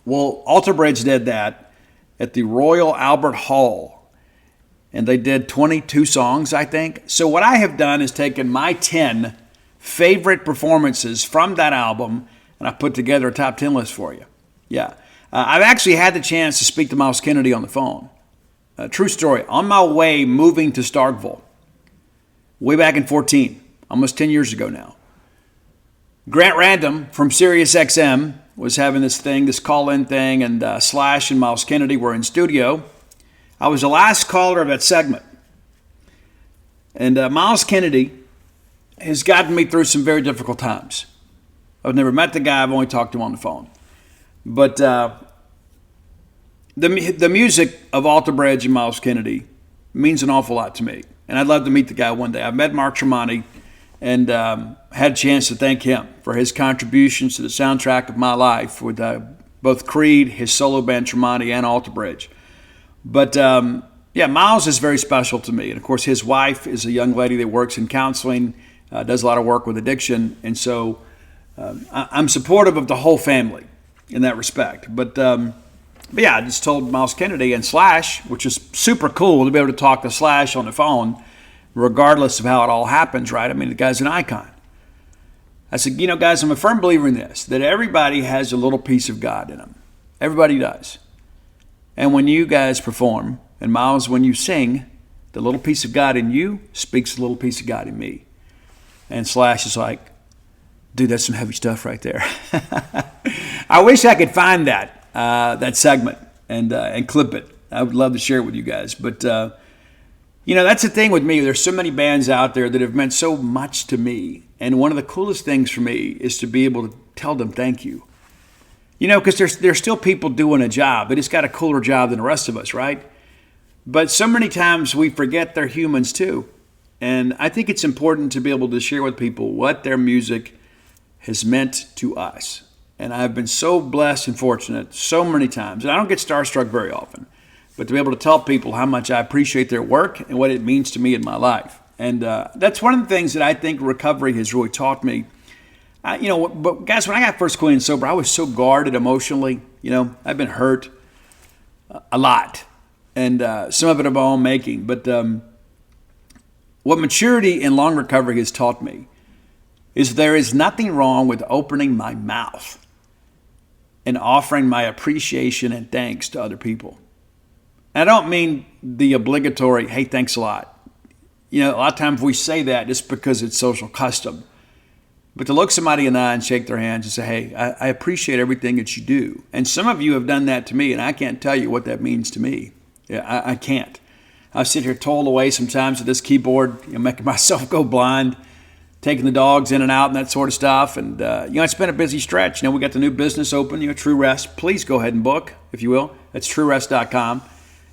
S1: Well, Alter Bridge did that at the Royal Albert Hall, and they did 22 songs, I think. So what I have done is taken my 10 favorite performances from that album, and I put together a top 10 list for you. Yeah. I've actually had the chance to speak to Myles Kennedy on the phone. True story. On my way moving to Starkville, way back in 2014, almost 10 years ago now, Grant Random from SiriusXM was having this call-in thing, and Slash and Myles Kennedy were in studio. I was the last caller of that segment. And Myles Kennedy has gotten me through some very difficult times. I've never met the guy. I've only talked to him on the phone. But the music of Alter Bridge and Myles Kennedy means an awful lot to me. And I'd love to meet the guy one day. I've met Mark Tremonti and had a chance to thank him for his contributions to the soundtrack of my life with both Creed, his solo band Tremonti, and Alter Bridge. But Myles is very special to me. And of course, his wife is a young lady that works in counseling, does a lot of work with addiction. And so I'm supportive of the whole family in that respect. But I just told Myles Kennedy and Slash, which is super cool to be able to talk to Slash on the phone, regardless of how it all happens, right? I mean, the guy's an icon. I said, guys, I'm a firm believer in this, that everybody has a little piece of God in them. Everybody does. And when you guys perform, and Myles, when you sing, the little piece of God in you speaks a little piece of God in me. And Slash is like, dude, that's some heavy stuff right there. I wish I could find that segment and clip it. I would love to share it with you guys. But, that's the thing with me. There's so many bands out there that have meant so much to me. And one of the coolest things for me is to be able to tell them thank you. Because there's still people doing a job. They just got a cooler job than the rest of us, right? But so many times we forget they're humans too. And I think it's important to be able to share with people what their music has meant to us. And I've been so blessed and fortunate so many times. And I don't get starstruck very often. But to be able to tell people how much I appreciate their work and what it means to me in my life. And that's one of the things that I think recovery has really taught me. But guys, when I got first clean and sober, I was so guarded emotionally. I've been hurt a lot. And some of it of my own making. But what maturity and long recovery has taught me is there is nothing wrong with opening my mouth and offering my appreciation and thanks to other people. And I don't mean the obligatory, hey, thanks a lot. You know, a lot of times we say that just because it's social custom. But to look somebody in the eye and shake their hands and say, hey, I appreciate everything that you do. And some of you have done that to me, and I can't tell you what that means to me. Yeah, I can't. I sit here toiled away sometimes at this keyboard, making myself go blind, taking the dogs in and out and that sort of stuff. And, it's been a busy stretch. We got the new business open, True Rest. Please go ahead and book, if you will. That's truerest.com.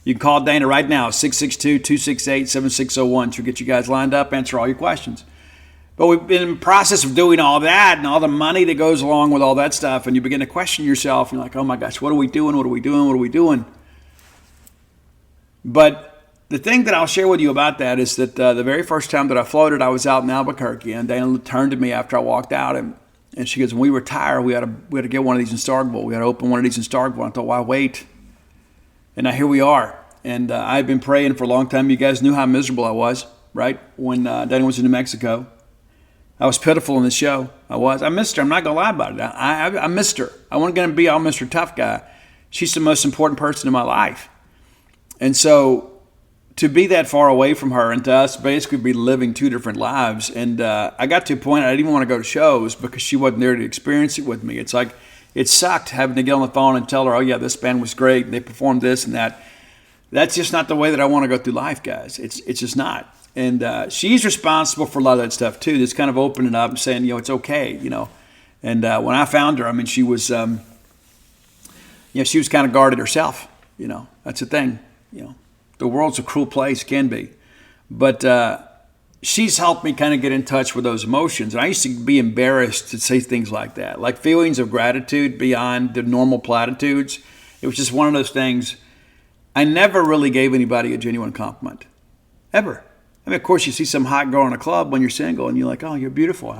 S1: You can call Dana right now, 662-268-7601. She'll get you guys lined up, answer all your questions. But we've been in the process of doing all that and all the money that goes along with all that stuff, and you begin to question yourself, and you're like, oh my gosh, what are we doing? What are we doing? What are we doing? But the thing that I'll share with you about that is that the very first time that I floated, I was out in Albuquerque, and Dana turned to me after I walked out, and she goes, when we retire, we had to get one of these in Starkville. We had to open one of these in Starkville. I thought, why wait? And now here we are. And I've been praying for a long time. You guys knew how miserable I was, right? When Dana was in New Mexico. I was pitiful in the show. I missed her. I'm not going to lie about it. I missed her. I wasn't going to be all Mr. Tough Guy. She's the most important person in my life. And so to be that far away from her and to us basically be living two different lives. And I got to a point I didn't even want to go to shows because she wasn't there to experience it with me. It's like it sucked having to get on the phone and tell her, oh, yeah, this band was great. And they performed this and that. That's just not the way that I want to go through life, guys. It's just not. And she's responsible for a lot of that stuff, too. That's kind of opening up and saying, it's okay, And when I found her, she was, she was kind of guarded herself, That's the thing, The world's a cruel place, can be. But she's helped me kind of get in touch with those emotions. And I used to be embarrassed to say things like that, like feelings of gratitude beyond the normal platitudes. It was just one of those things. I never really gave anybody a genuine compliment, ever. Of course, you see some hot girl in a club when you're single, and you're like, oh, you're beautiful.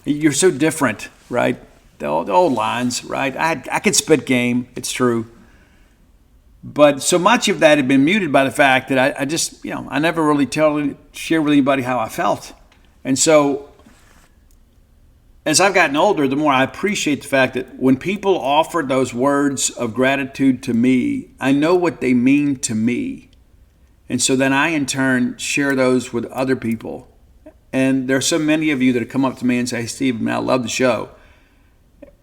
S1: You're so different, right? The old lines, right? I could spit game. It's true. But so much of that had been muted by the fact that I just, I never really share with anybody how I felt. And so as I've gotten older, the more I appreciate the fact that when people offer those words of gratitude to me, I know what they mean to me. And so then I, in turn, share those with other people. And there are so many of you that have come up to me and say, hey, Steve, I love the show.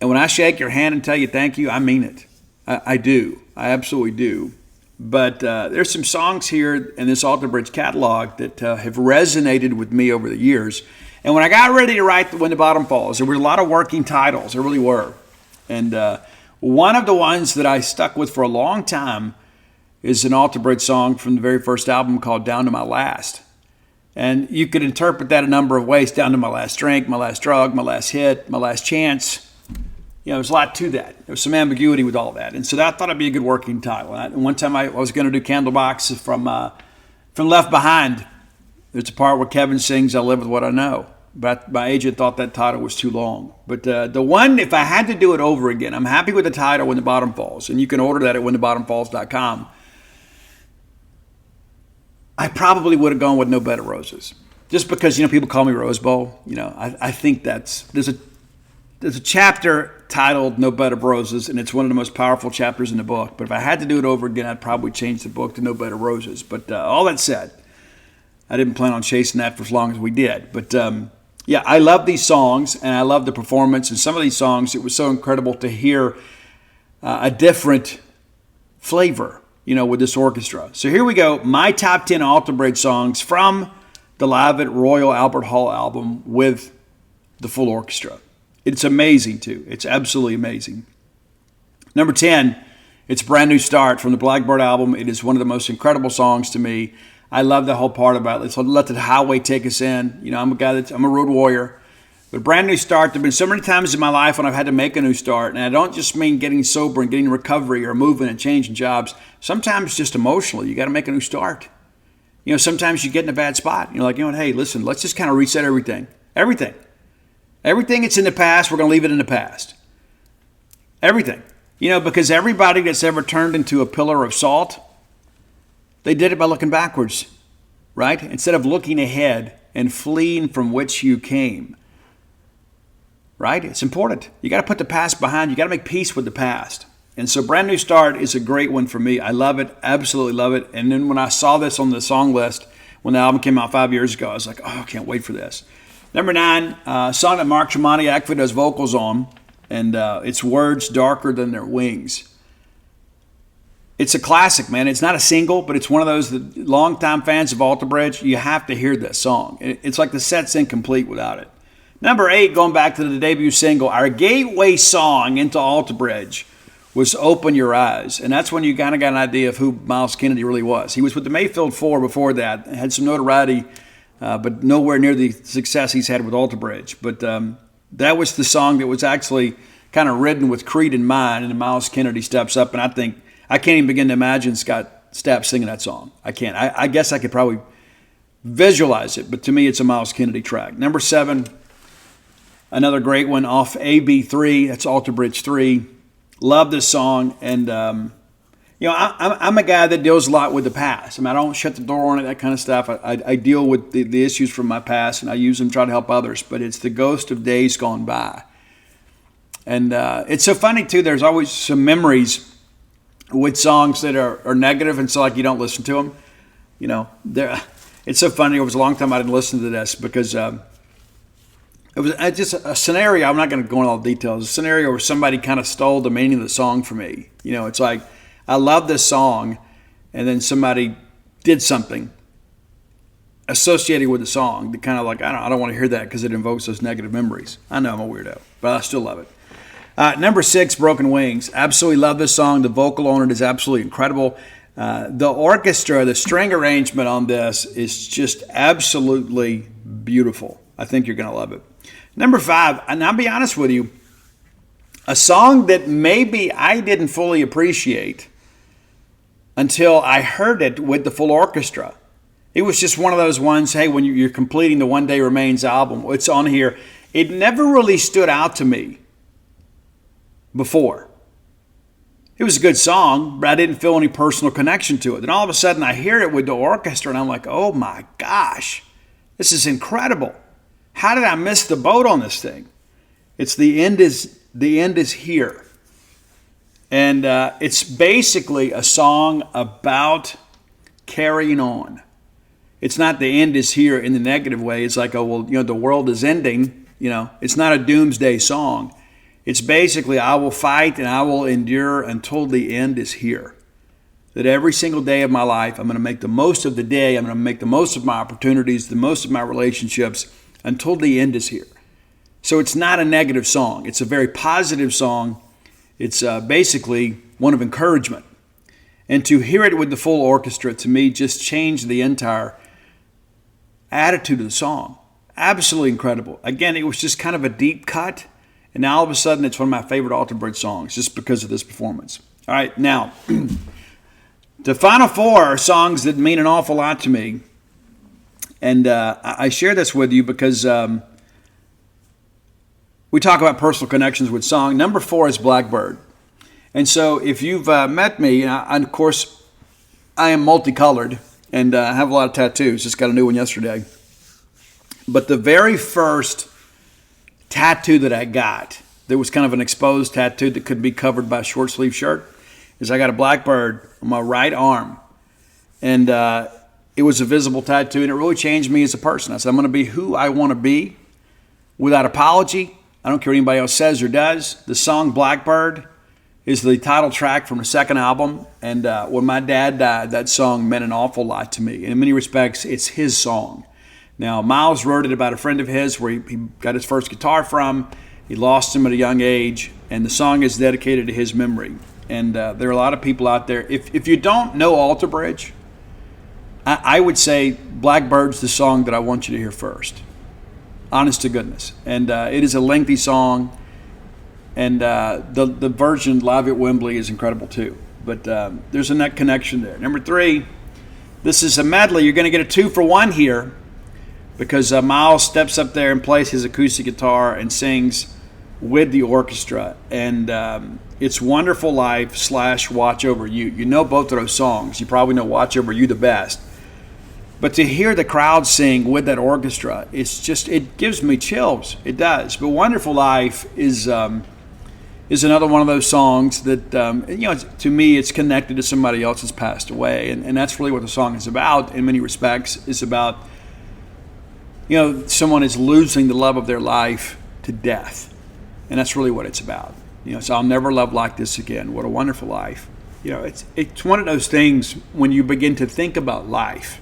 S1: And when I shake your hand and tell you thank you, I mean it. I do. I absolutely do. But there's some songs here in this Alter Bridge catalog that have resonated with me over the years. And when I got ready to write When the Bottom Falls, there were a lot of working titles. There really were. And one of the ones that I stuck with for a long time is an Alter Bridge song from the very first album called Down to My Last. And you could interpret that a number of ways. Down to my last drink, my last drug, my last hit, my last chance. There's a lot to that. There was some ambiguity with all that. And so I thought it'd be a good working title. And one time I was going to do Candlebox from Left Behind. There's a part where Kevin sings, I live with what I know. But my agent thought that title was too long. But the one, if I had to do it over again, I'm happy with the title When the Bottom Falls. And you can order that at whenthebottomfalls.com. I probably would have gone with No Bed of Roses. Just because, people call me Rose Bowl. I think there's a chapter titled No Bed of Roses, and it's one of the most powerful chapters in the book. But if I had to do it over again, I'd probably change the book to No Bed of Roses. But all that said, I didn't plan on chasing that for as long as we did. But I love these songs, and I love the performance. And some of these songs, it was so incredible to hear a different flavor, with this orchestra. So here we go. My top 10 Alter Bridge songs from the Live at Royal Albert Hall album with the full orchestra. It's amazing, too. It's absolutely amazing. Number 10, it's Brand New Start from the Blackbird album. It is one of the most incredible songs to me. I love the whole part about it. Let's let the highway take us in. I'm a road warrior. But Brand New Start, there have been so many times in my life when I've had to make a new start. And I don't just mean getting sober and getting recovery or moving and changing jobs. Sometimes just emotionally, you got to make a new start. Sometimes you get in a bad spot. You're like, hey, listen, let's just kind of reset everything. Everything that's in the past, we're going to leave it in the past. Everything. Because everybody that's ever turned into a pillar of salt, they did it by looking backwards, right? Instead of looking ahead and fleeing from which you came. Right? It's important. You got to put the past behind. You got to make peace with the past. And so Brand New Start is a great one for me. I love it, absolutely love it. And then when I saw this on the song list, when the album came out 5 years ago, I was like, oh, I can't wait for this. Number 9, a song that Mark Tremonti actually does vocals on, and it's Words Darker Than Their Wings. It's a classic, man. It's not a single, but it's one of those that longtime fans of Alter Bridge, you have to hear this song. It's like the set's incomplete without it. Number 8, going back to the debut single, our gateway song into Alter Bridge was Open Your Eyes. And that's when you kind of got an idea of who Miles Kennedy really was. He was with the Mayfield 4 before that, had some notoriety, but nowhere near the success he's had with Alter Bridge. But that was the song that was actually kind of written with Creed in mind, and then Miles Kennedy steps up, and I can't even begin to imagine Scott Stapp singing that song. I can't. I guess I could probably visualize it, but to me it's a Miles Kennedy track. Number 7, another great one off AB3, that's Alter Bridge 3. Love this song, and I'm a guy that deals a lot with the past. I mean, I don't shut the door on it, that kind of stuff. I deal with the issues from my past, and I use them to try to help others, but it's the ghost of days gone by. And it's so funny, too, there's always some memories with songs that are negative, and so like you don't listen to them. It's so funny. It was a long time I didn't listen to this because it was just a scenario. I'm not going to go into all the details. A scenario where somebody kind of stole the meaning of the song for me. It's like I love this song, and then somebody did something associated with the song that kind of like I don't want to hear that because it invokes those negative memories. I know I'm a weirdo, but I still love it. Number 6, Broken Wings. Absolutely love this song. The vocal on it is absolutely incredible. The orchestra, the string arrangement on this is just absolutely beautiful. I think you're going to love it. Number 5, and I'll be honest with you, a song that maybe I didn't fully appreciate until I heard it with the full orchestra. It was just one of those ones, hey, when you're completing the One Day Remains album, it's on here. It never really stood out to me before. It was a good song, but I didn't feel any personal connection to it. Then all of a sudden I hear it with the orchestra and I'm like, oh my gosh, this is incredible. How did I miss the boat on this thing? It's the end is here. And it's basically a song about carrying on. It's not the end is here in the negative way. It's like, oh, well, the world is ending. It's not a doomsday song. It's basically, I will fight and I will endure until the end is here. That every single day of my life, I'm going to make the most of the day. I'm going to make the most of my opportunities, the most of my relationships until the end is here. So it's not a negative song. It's a very positive song. It's basically one of encouragement. And to hear it with the full orchestra, to me, just changed the entire attitude of the song. Absolutely incredible. Again, it was just kind of a deep cut. And now all of a sudden, it's one of my favorite Alter Bridge songs just because of this performance. All right, now, the final 4 are songs that mean an awful lot to me. And I share this with you because we talk about personal connections with song. Number 4 is Blackbird. And so if you've met me, and of course, I am multicolored and I have a lot of tattoos. Just got a new one yesterday. But the very first tattoo that I got, that was kind of an exposed tattoo that could be covered by a short sleeve shirt, is I got a blackbird on my right arm. And it was a visible tattoo, and it really changed me as a person. I said, I'm going to be who I want to be without apology. I don't care what anybody else says or does. The song Blackbird is the title track from the second album. And when my dad died, that song meant an awful lot to me. And in many respects, it's his song. Now, Miles wrote it about a friend of his where he got his first guitar from. He lost him at a young age, and the song is dedicated to his memory. And there are a lot of people out there. If you don't know Alter Bridge, I would say Blackbird's the song that I want you to hear first. Honest to goodness. And it is a lengthy song, and the version live at Wembley is incredible too. But there's a net connection there. Number 3, this is a medley. You're going to get a 2-for-1 here, because Miles steps up there and plays his acoustic guitar and sings with the orchestra. And it's Wonderful Life / Watch Over You. You know both of those songs. You probably know Watch Over You the best. But to hear the crowd sing with that orchestra, it gives me chills. It does. But Wonderful Life is is another one of those songs that, to me, it's connected to somebody else that's passed away. And that's really what the song is about in many respects. It's about, someone is losing the love of their life to death. And that's really what it's about. So I'll never love like this again. What a wonderful life. It's one of those things when you begin to think about life,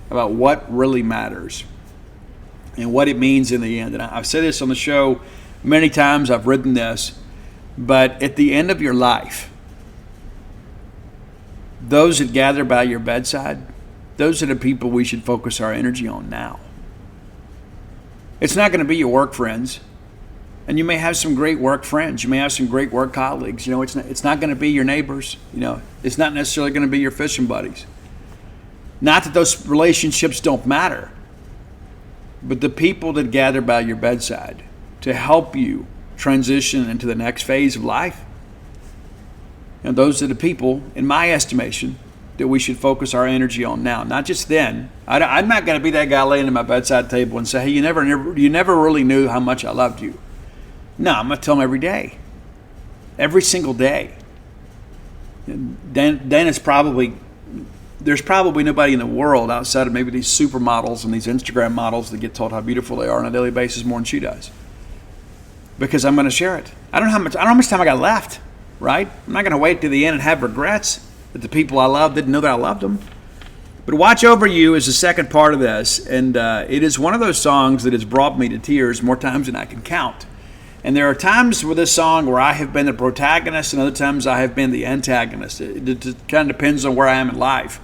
S1: about what really matters and what it means in the end. And I've said this on the show many times. I've written this. But at the end of your life, those that gather by your bedside, those are the people we should focus our energy on now. It's not going to be your work friends. And you may have some great work friends. You may have some great work colleagues. It's not going to be your neighbors. It's not necessarily going to be your fishing buddies. Not that those relationships don't matter. But the people that gather by your bedside to help you transition into the next phase of life. And those are the people, in my estimation, that we should focus our energy on now, not just then. I'm not going to be that guy laying at my bedside table and say, "Hey, you never really knew how much I loved you." No, I'm going to tell them every day, every single day. And then there's probably nobody in the world outside of maybe these supermodels and these Instagram models that get told how beautiful they are on a daily basis more than she does. Because I'm going to share it. I don't know how much time I got left, right? I'm not going to wait to the end and have regrets that the people I love didn't know that I loved them. But Watch Over You is the second part of this, and it is one of those songs that has brought me to tears more times than I can count. And there are times with this song where I have been the protagonist, and other times I have been the antagonist. It kind of depends on where I am in life.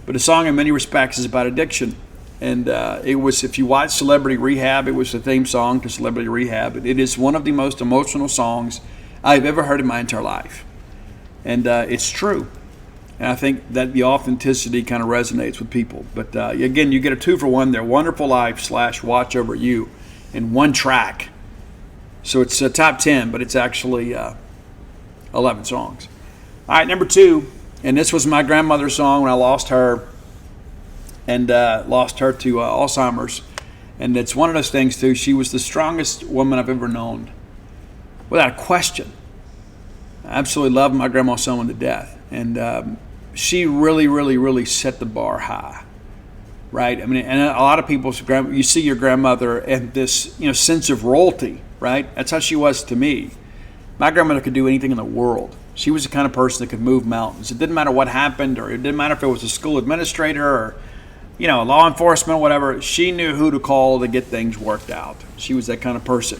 S1: But the song, in many respects, is about addiction. And it was, if you watch Celebrity Rehab, it was the theme song to Celebrity Rehab. It is one of the most emotional songs I've ever heard in my entire life. And it's true. And I think that the authenticity kind of resonates with people. But again, you get a 2-for-1 there. Wonderful Life / Watch Over You in one track. So it's top 10, but it's actually 11 songs. All right, number 2. And this was my grandmother's song when I lost her. And lost her to Alzheimer's. And it's one of those things, too. She was the strongest woman I've ever known. Without a question. I absolutely love my grandma someone to death. And she really, really, really set the bar high. Right? I mean, and a lot of people, you see your grandmother and this sense of royalty. Right? That's how she was to me. My grandmother could do anything in the world. She was the kind of person that could move mountains. It didn't matter what happened, or it didn't matter if it was a school administrator or law enforcement, whatever. She knew who to call to get things worked out. She was that kind of person.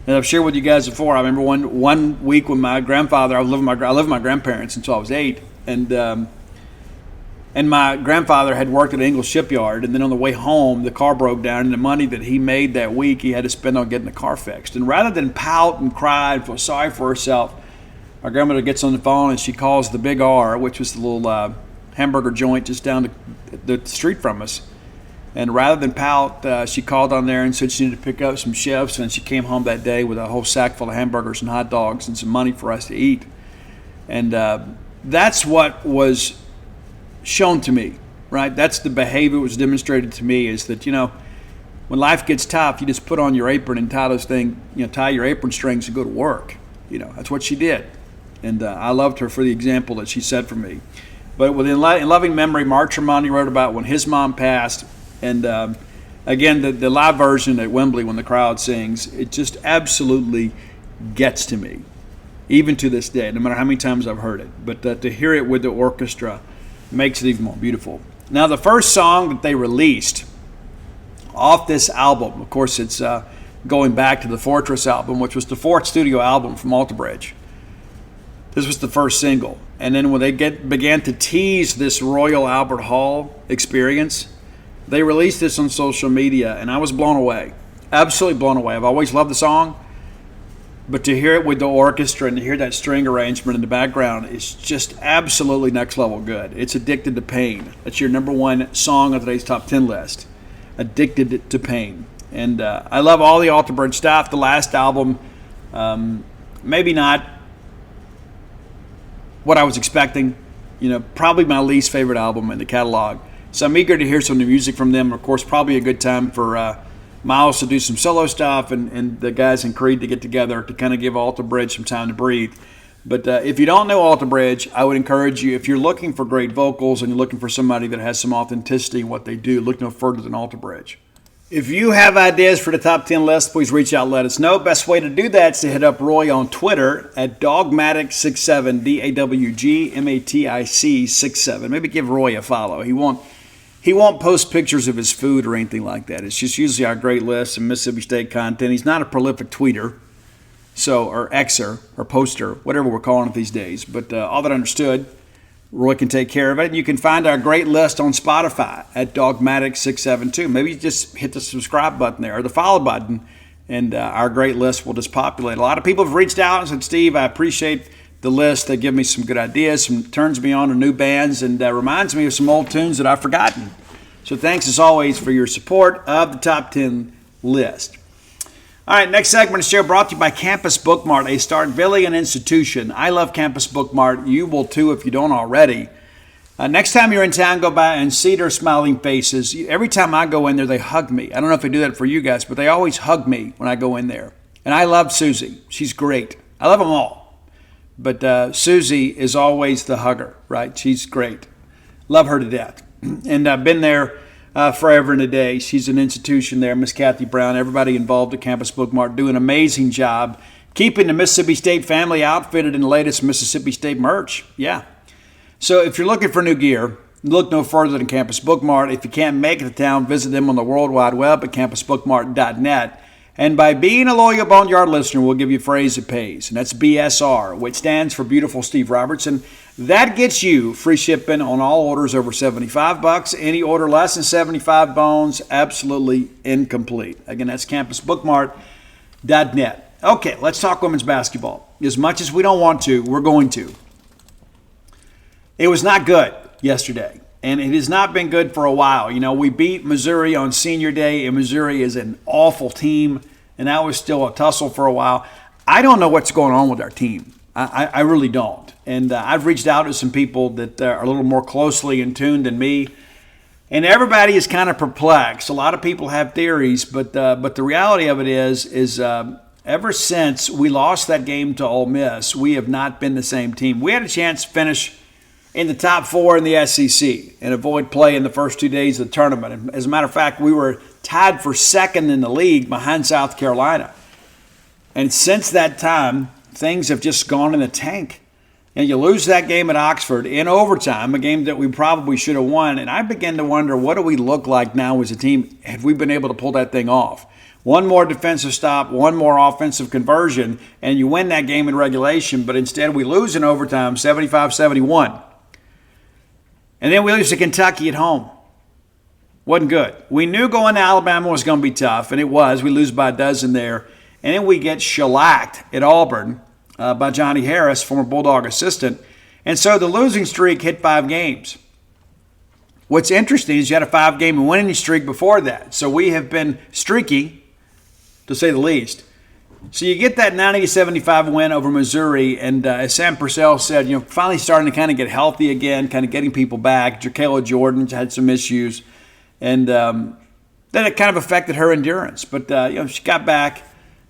S1: And I've shared with you guys before. I remember one week when my grandfather, I lived with my grandparents until I was 8, and my grandfather had worked at an English shipyard, and then on the way home, the car broke down, and the money that he made that week, he had to spend on getting the car fixed. And rather than pout and cry and feel sorry for herself, our grandmother gets on the phone and she calls the Big R, which was the little hamburger joint just down the street from us. And rather than pout, she called on there and said she needed to pick up some shifts, and she came home that day with a whole sack full of hamburgers and hot dogs and some money for us to eat. And that's what was shown to me, right? That's the behavior that was demonstrated to me, is that, when life gets tough, you just put on your apron and tie your apron strings and go to work. That's what she did. And I loved her for the example that she set for me. But in loving memory, Mark Tremonti wrote about when his mom passed. And again, the live version at Wembley when the crowd sings, it just absolutely gets to me, even to this day, no matter how many times I've heard it. But to hear it with the orchestra makes it even more beautiful. Now, the first song that they released off this album, of course, it's going back to the Fortress album, which was the fourth studio album from Alter Bridge. This was the first single. And then when they began to tease this Royal Albert Hall experience, they released this on social media, and I was blown away. Absolutely blown away. I've always loved the song, but to hear it with the orchestra and to hear that string arrangement in the background is just absolutely next level good. It's Addicted to Pain. That's your number 1 song on today's top 10 list. Addicted to Pain. And I love all the Alter Bridge stuff. The last album, maybe not what I was expecting. Probably my least favorite album in the catalog. So I'm eager to hear some new music from them. Of course, probably a good time for Miles to do some solo stuff, and the guys in Creed to get together to kind of give Alter Bridge some time to breathe. But if you don't know Alter Bridge, I would encourage you, if you're looking for great vocals and you're looking for somebody that has some authenticity in what they do, look no further than Alter Bridge. If you have ideas for the top 10 list, please reach out and let us know. Best way to do that is to hit up Roy on Twitter at Dawgmatic67, Dawgmatic 67. Maybe give Roy a follow. He won't post pictures of his food or anything like that. It's just usually our great list and Mississippi State content. He's not a prolific tweeter, or Xer, or poster, whatever we're calling it these days. But all that understood, Roy can take care of it. And you can find our great list on Spotify at Dawgmatic672. Maybe you just hit the subscribe button there or the follow button, and our great list will just populate. A lot of people have reached out and said, Steve, I appreciate the list. They give me some good ideas, turns me on to new bands, and reminds me of some old tunes that I've forgotten. So thanks, as always, for your support of the Top 10 list. All right, next segment of the show brought to you by Campus Bookmart, a Starkvillian institution. I love Campus Bookmart. You will too if you don't already. Next time you're in town, go by and see their smiling faces. Every time I go in there, they hug me. I don't know if they do that for you guys, but they always hug me when I go in there. And I love Susie. She's great. I love them all. But Susie is always the hugger, right? She's great. Love her to death. And I've been there forever and a day. She's an institution there. Miss Kathy Brown, everybody involved at Campus Bookmart do an amazing job keeping the Mississippi State family outfitted in the latest Mississippi State merch. Yeah. So if you're looking for new gear, look no further than Campus Bookmart. If you can't make it to town, visit them on the World Wide Web at campusbookmart.net. And by being a loyal Boneyard listener, we'll give you a phrase that pays. And that's BSR, which stands for Beautiful Steve Robertson. That gets you free shipping on all orders over $75. Any order less than 75 bones, absolutely incomplete. Again, that's campusbookmart.net. Okay, let's talk women's basketball. As much as we don't want to, we're going to. It was not good yesterday, and it has not been good for a while. You know, we beat Missouri on Senior Day, and Missouri is an awful team, and that was still a tussle for a while. I don't know what's going on with our team. I really don't. And I've reached out to some people that are a little more closely in tune than me, and everybody is kind of perplexed. A lot of people have theories, but the reality of it is ever since we lost that game to Ole Miss, we have not been the same team. We had a chance to finish in the top 4 in the SEC and avoid play in the first 2 days of the tournament. And as a matter of fact, we were tied for second in the league behind South Carolina. And since that time, things have just gone in the tank. And you lose that game at Oxford in overtime, a game that we probably should have won. And I begin to wonder, what do we look like now as a team? Have we been able to pull that thing off? One more defensive stop, one more offensive conversion, and you win that game in regulation. But instead, we lose in overtime, 75-71. And then we lose to Kentucky at home. Wasn't good. We knew going to Alabama was going to be tough, and it was. We lose by a dozen there. And then we get shellacked at Auburn by Johnny Harris, former Bulldog assistant. And so the losing streak hit 5 games. What's interesting is you had a 5-game winning streak before that. So we have been streaky, to say the least. So you get that 90-75 win over Missouri, and as Sam Purcell said, finally starting to kind of get healthy again, kind of getting people back. Jacqueline Jordan's had some issues, and then it kind of affected her endurance. But she got back,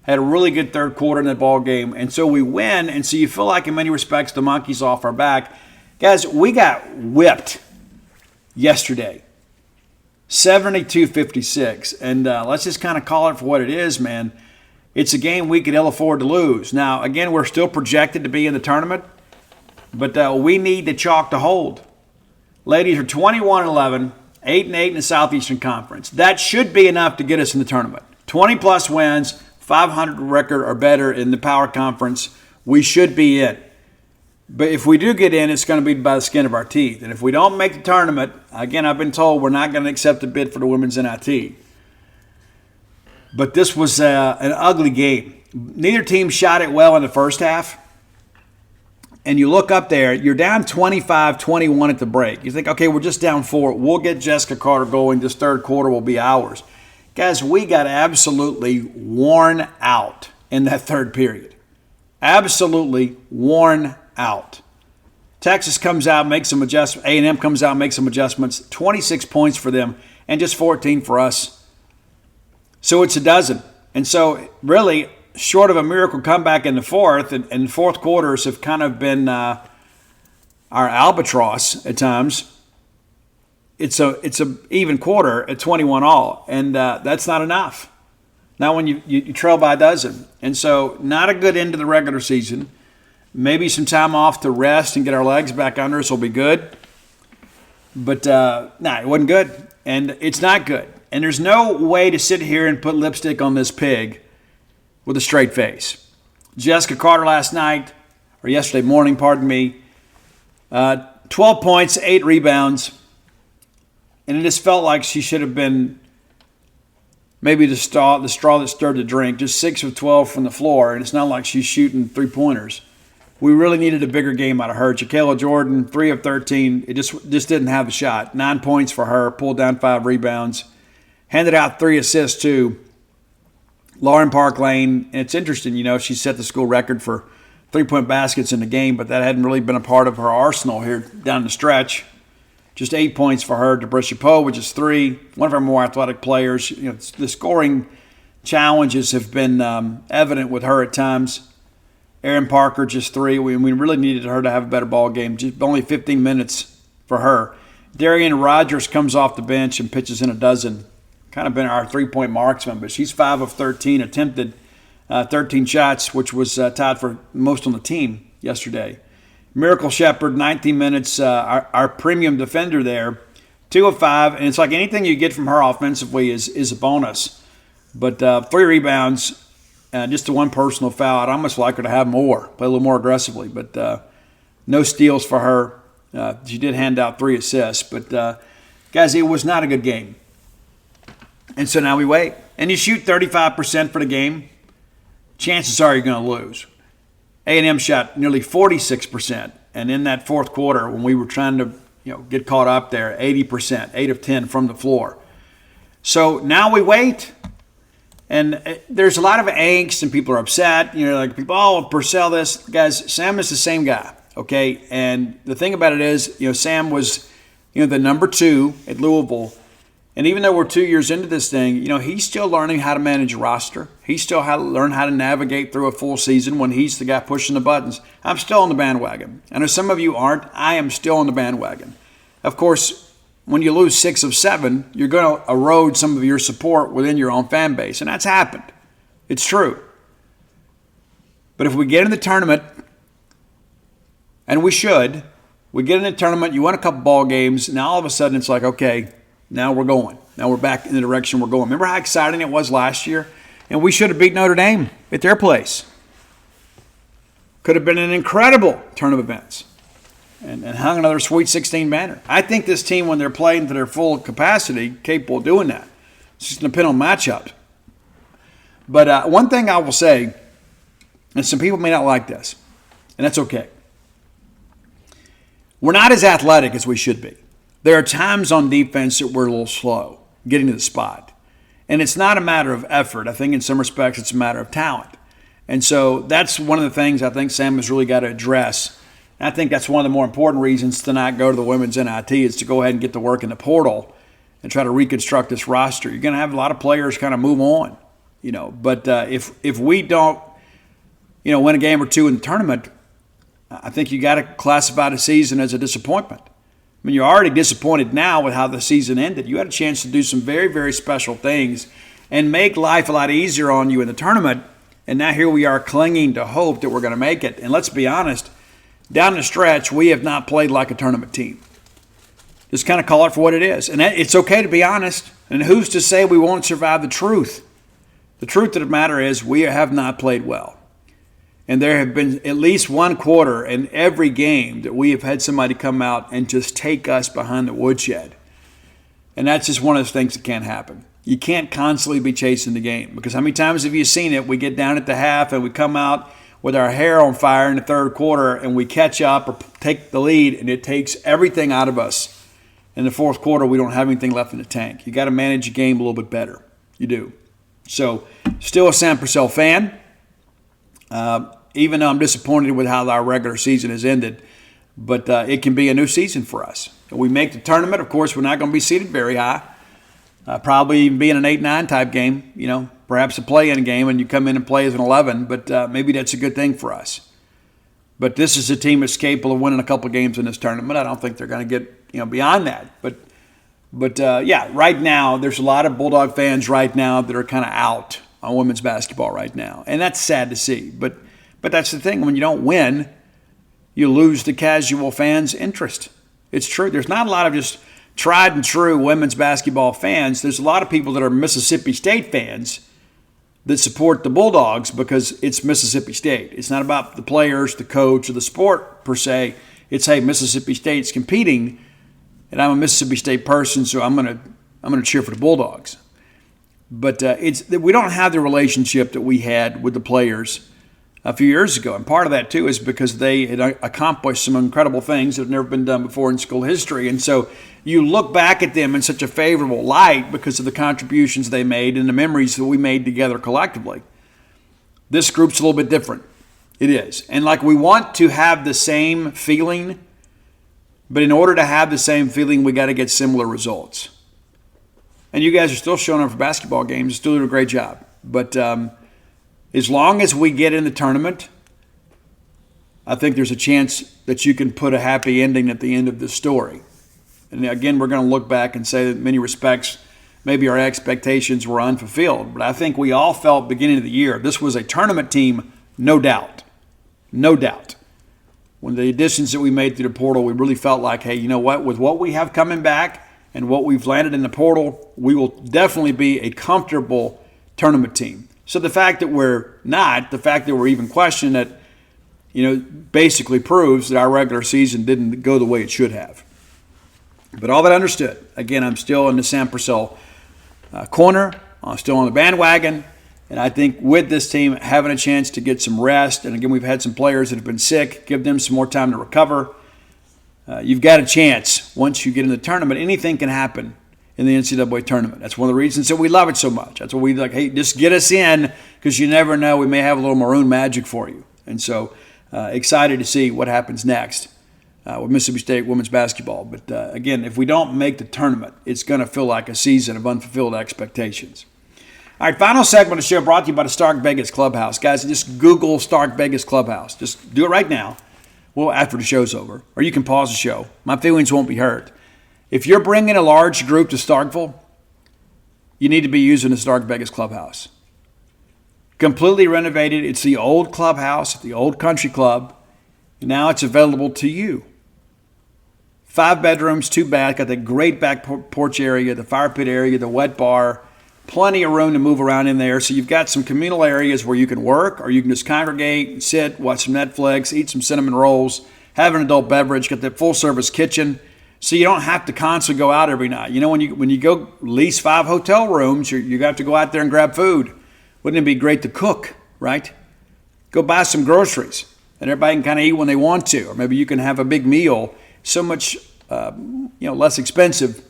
S1: had a really good third quarter in that ball game, and so we win. And so you feel like, in many respects, the monkey's off our back. Guys, we got whipped yesterday, 72-56, and let's just kind of call it for what it is, man. It's a game we could ill afford to lose. Now, again, we're still projected to be in the tournament, but we need the chalk to hold. Ladies are 21-11, 8-8 in the Southeastern Conference. That should be enough to get us in the tournament. 20-plus wins, 500 record or better in the Power Conference. We should be in. But if we do get in, it's going to be by the skin of our teeth. And if we don't make the tournament, again, I've been told we're not going to accept a bid for the women's NIT. But this was an ugly game. Neither team shot it well in the first half. And you look up there, you're down 25-21 at the break. You think, okay, we're just down 4. We'll get Jessica Carter going. This third quarter will be ours. Guys, we got absolutely worn out in that third period. Absolutely worn out. Texas comes out, makes some adjustments. A&M comes out, makes some adjustments. 26 points for them and just 14 for us. So it's a dozen. And so really, short of a miracle comeback in the fourth, and fourth quarters have kind of been our albatross at times. It's a even quarter at 21 all, and that's not enough. Not when you trail by a dozen. And so not a good end to the regular season. Maybe some time off to rest and get our legs back under us will be good. But, it wasn't good. And it's not good. And there's no way to sit here and put lipstick on this pig with a straight face. Jessica Carter yesterday morning, 12 points, 8 rebounds. And it just felt like she should have been maybe the straw that stirred the drink, just 6 of 12 from the floor, and it's not like she's shooting three-pointers. We really needed a bigger game out of her. Ja'Kayla Jordan, 3 of 13, it just didn't have the shot. 9 points for her, pulled down 5 rebounds, handed out 3 assists too. Lauren Park Lane, and it's interesting, she set the school record for three-point baskets in the game, but that hadn't really been a part of her arsenal here down the stretch. Just 8 points for her. Debrisha Poe, which is 3. One of our more athletic players. The scoring challenges have been evident with her at times. Erin Parker, just 3. We really needed her to have a better ball game. Just only 15 minutes for her. Darian Rogers comes off the bench and pitches in a dozen. Kind of been our three-point marksman, but she's 5 of 13, attempted 13 shots, which was tied for most on the team yesterday. Miracle Shepherd, 19 minutes, our premium defender there, 2 of 5, and it's like anything you get from her offensively is a bonus. But 3 rebounds, just the 1 personal foul. I'd almost like her to have more, play a little more aggressively, but no steals for her. She did hand out 3 assists, but guys, it was not a good game. And so now we wait. And you shoot 35% for the game, chances are you're going to lose. A&M shot nearly 46%, and in that fourth quarter, when we were trying to get caught up there, 80%, 8 of 10 from the floor. So now we wait, and there's a lot of angst, and people are upset. Purcell this. Guys, Sam is the same guy, okay? And the thing about it is, Sam was, the number 2 at Louisville. And even though we're 2 years into this thing, he's still learning how to manage a roster. He's still learn how to navigate through a full season when he's the guy pushing the buttons. I'm still on the bandwagon. I know some of you aren't. I am still on the bandwagon. Of course, when you lose 6 of 7, you're going to erode some of your support within your own fan base. And that's happened. It's true. But if we get in the tournament, and we should, we get in the tournament, you win a couple ball games, now all of a sudden it's like, okay, now we're going. Now we're back in the direction we're going. Remember how exciting it was last year? And we should have beat Notre Dame at their place. Could have been an incredible turn of events. And hung another Sweet 16 banner. I think this team, when they're playing to their full capacity, capable of doing that. It's just going to depend on matchups. But one thing I will say, and some people may not like this, and that's okay. We're not as athletic as we should be. There are times on defense that we're a little slow getting to the spot. And it's not a matter of effort. I think in some respects it's a matter of talent. And so that's one of the things I think Sam has really got to address. And I think that's one of the more important reasons to not go to the women's NIT is to go ahead and get to work in the portal and try to reconstruct this roster. You're going to have a lot of players kind of move on, But if we don't, win a game or two in the tournament, I think you got to classify the season as a disappointment. I mean, you're already disappointed now with how the season ended. You had a chance to do some very, very special things and make life a lot easier on you in the tournament. And now here we are clinging to hope that we're going to make it. And let's be honest, down the stretch, we have not played like a tournament team. Just kind of call it for what it is. And it's okay to be honest. And who's to say we won't survive the truth? The truth of the matter is we have not played well. And there have been at least one quarter in every game that we have had somebody come out and just take us behind the woodshed. And that's just one of those things that can't happen. You can't constantly be chasing the game. Because how many times have you seen it? We get down at the half and we come out with our hair on fire in the third quarter and we catch up or take the lead and it takes everything out of us. In the fourth quarter, we don't have anything left in the tank. You got to manage your game a little bit better. You do. So, still a Sam Purcell fan. Even though I'm disappointed with how our regular season has ended, but it can be a new season for us. If we make the tournament, of course, we're not going to be seated very high. Probably even being an 8-9 type game, perhaps a play-in game, and you come in and play as an 11, but maybe that's a good thing for us. But this is a team that's capable of winning a couple games in this tournament. I don't think they're going to get beyond that. But right now there's a lot of Bulldog fans right now that are kind of out on women's basketball right now, and that's sad to see. But that's the thing. When you don't win, you lose the casual fans' interest. It's true. There's not a lot of just tried and true women's basketball fans. There's a lot of people that are Mississippi State fans that support the Bulldogs because it's Mississippi State. It's not about the players, the coach, or the sport per se. It's, hey, Mississippi State's competing, and I'm a Mississippi State person, so I'm gonna cheer for the Bulldogs. But we don't have the relationship that we had with the players a few years ago. And part of that, too, is because they had accomplished some incredible things that have never been done before in school history. And so you look back at them in such a favorable light because of the contributions they made and the memories that we made together collectively. This group's a little bit different. It is. And we want to have the same feeling, but in order to have the same feeling, we got to get similar results. And you guys are still showing up for basketball games, still doing a great job. But as long as we get in the tournament, I think there's a chance that you can put a happy ending at the end of this story. And again, we're going to look back and say that in many respects, maybe our expectations were unfulfilled. But I think we all felt beginning of the year, this was a tournament team, no doubt. No doubt. When the additions that we made through the portal, we really felt like, hey, you know what? With what we have coming back and what we've landed in the portal, we will definitely be a comfortable tournament team. So the fact that we're not, the fact that we're even questioned that, basically proves that our regular season didn't go the way it should have. But all that understood, again, I'm still in the Sam Purcell corner. I'm still on the bandwagon. And I think with this team having a chance to get some rest, and again, we've had some players that have been sick, give them some more time to recover. You've got a chance once you get in the tournament. Anything can happen in the NCAA tournament. That's one of the reasons that we love it so much. That's why we hey, just get us in because you never know. We may have a little maroon magic for you. And so excited to see what happens next with Mississippi State women's basketball. But again, if we don't make the tournament, it's going to feel like a season of unfulfilled expectations. All right, final segment of the show brought to you by the Stark Vegas Clubhouse. Guys, just Google Stark Vegas Clubhouse. Just do it right now. Well, after the show's over. Or you can pause the show. My feelings won't be hurt. If you're bringing a large group to Starkville, you need to be using the Stark Vegas Clubhouse. Completely renovated. It's the old clubhouse, the old country club. And now it's available to you. 5 bedrooms, 2 baths, got the great back porch area, the fire pit area, the wet bar. Plenty of room to move around in there. So you've got some communal areas where you can work or you can just congregate, sit, watch some Netflix, eat some cinnamon rolls, have an adult beverage, got that full-service kitchen. So you don't have to constantly go out every night. When you go lease 5 hotel rooms, you have to go out there and grab food. Wouldn't it be great to cook, right? Go buy some groceries, and everybody can kind of eat when they want to. Or maybe you can have a big meal, so much less expensive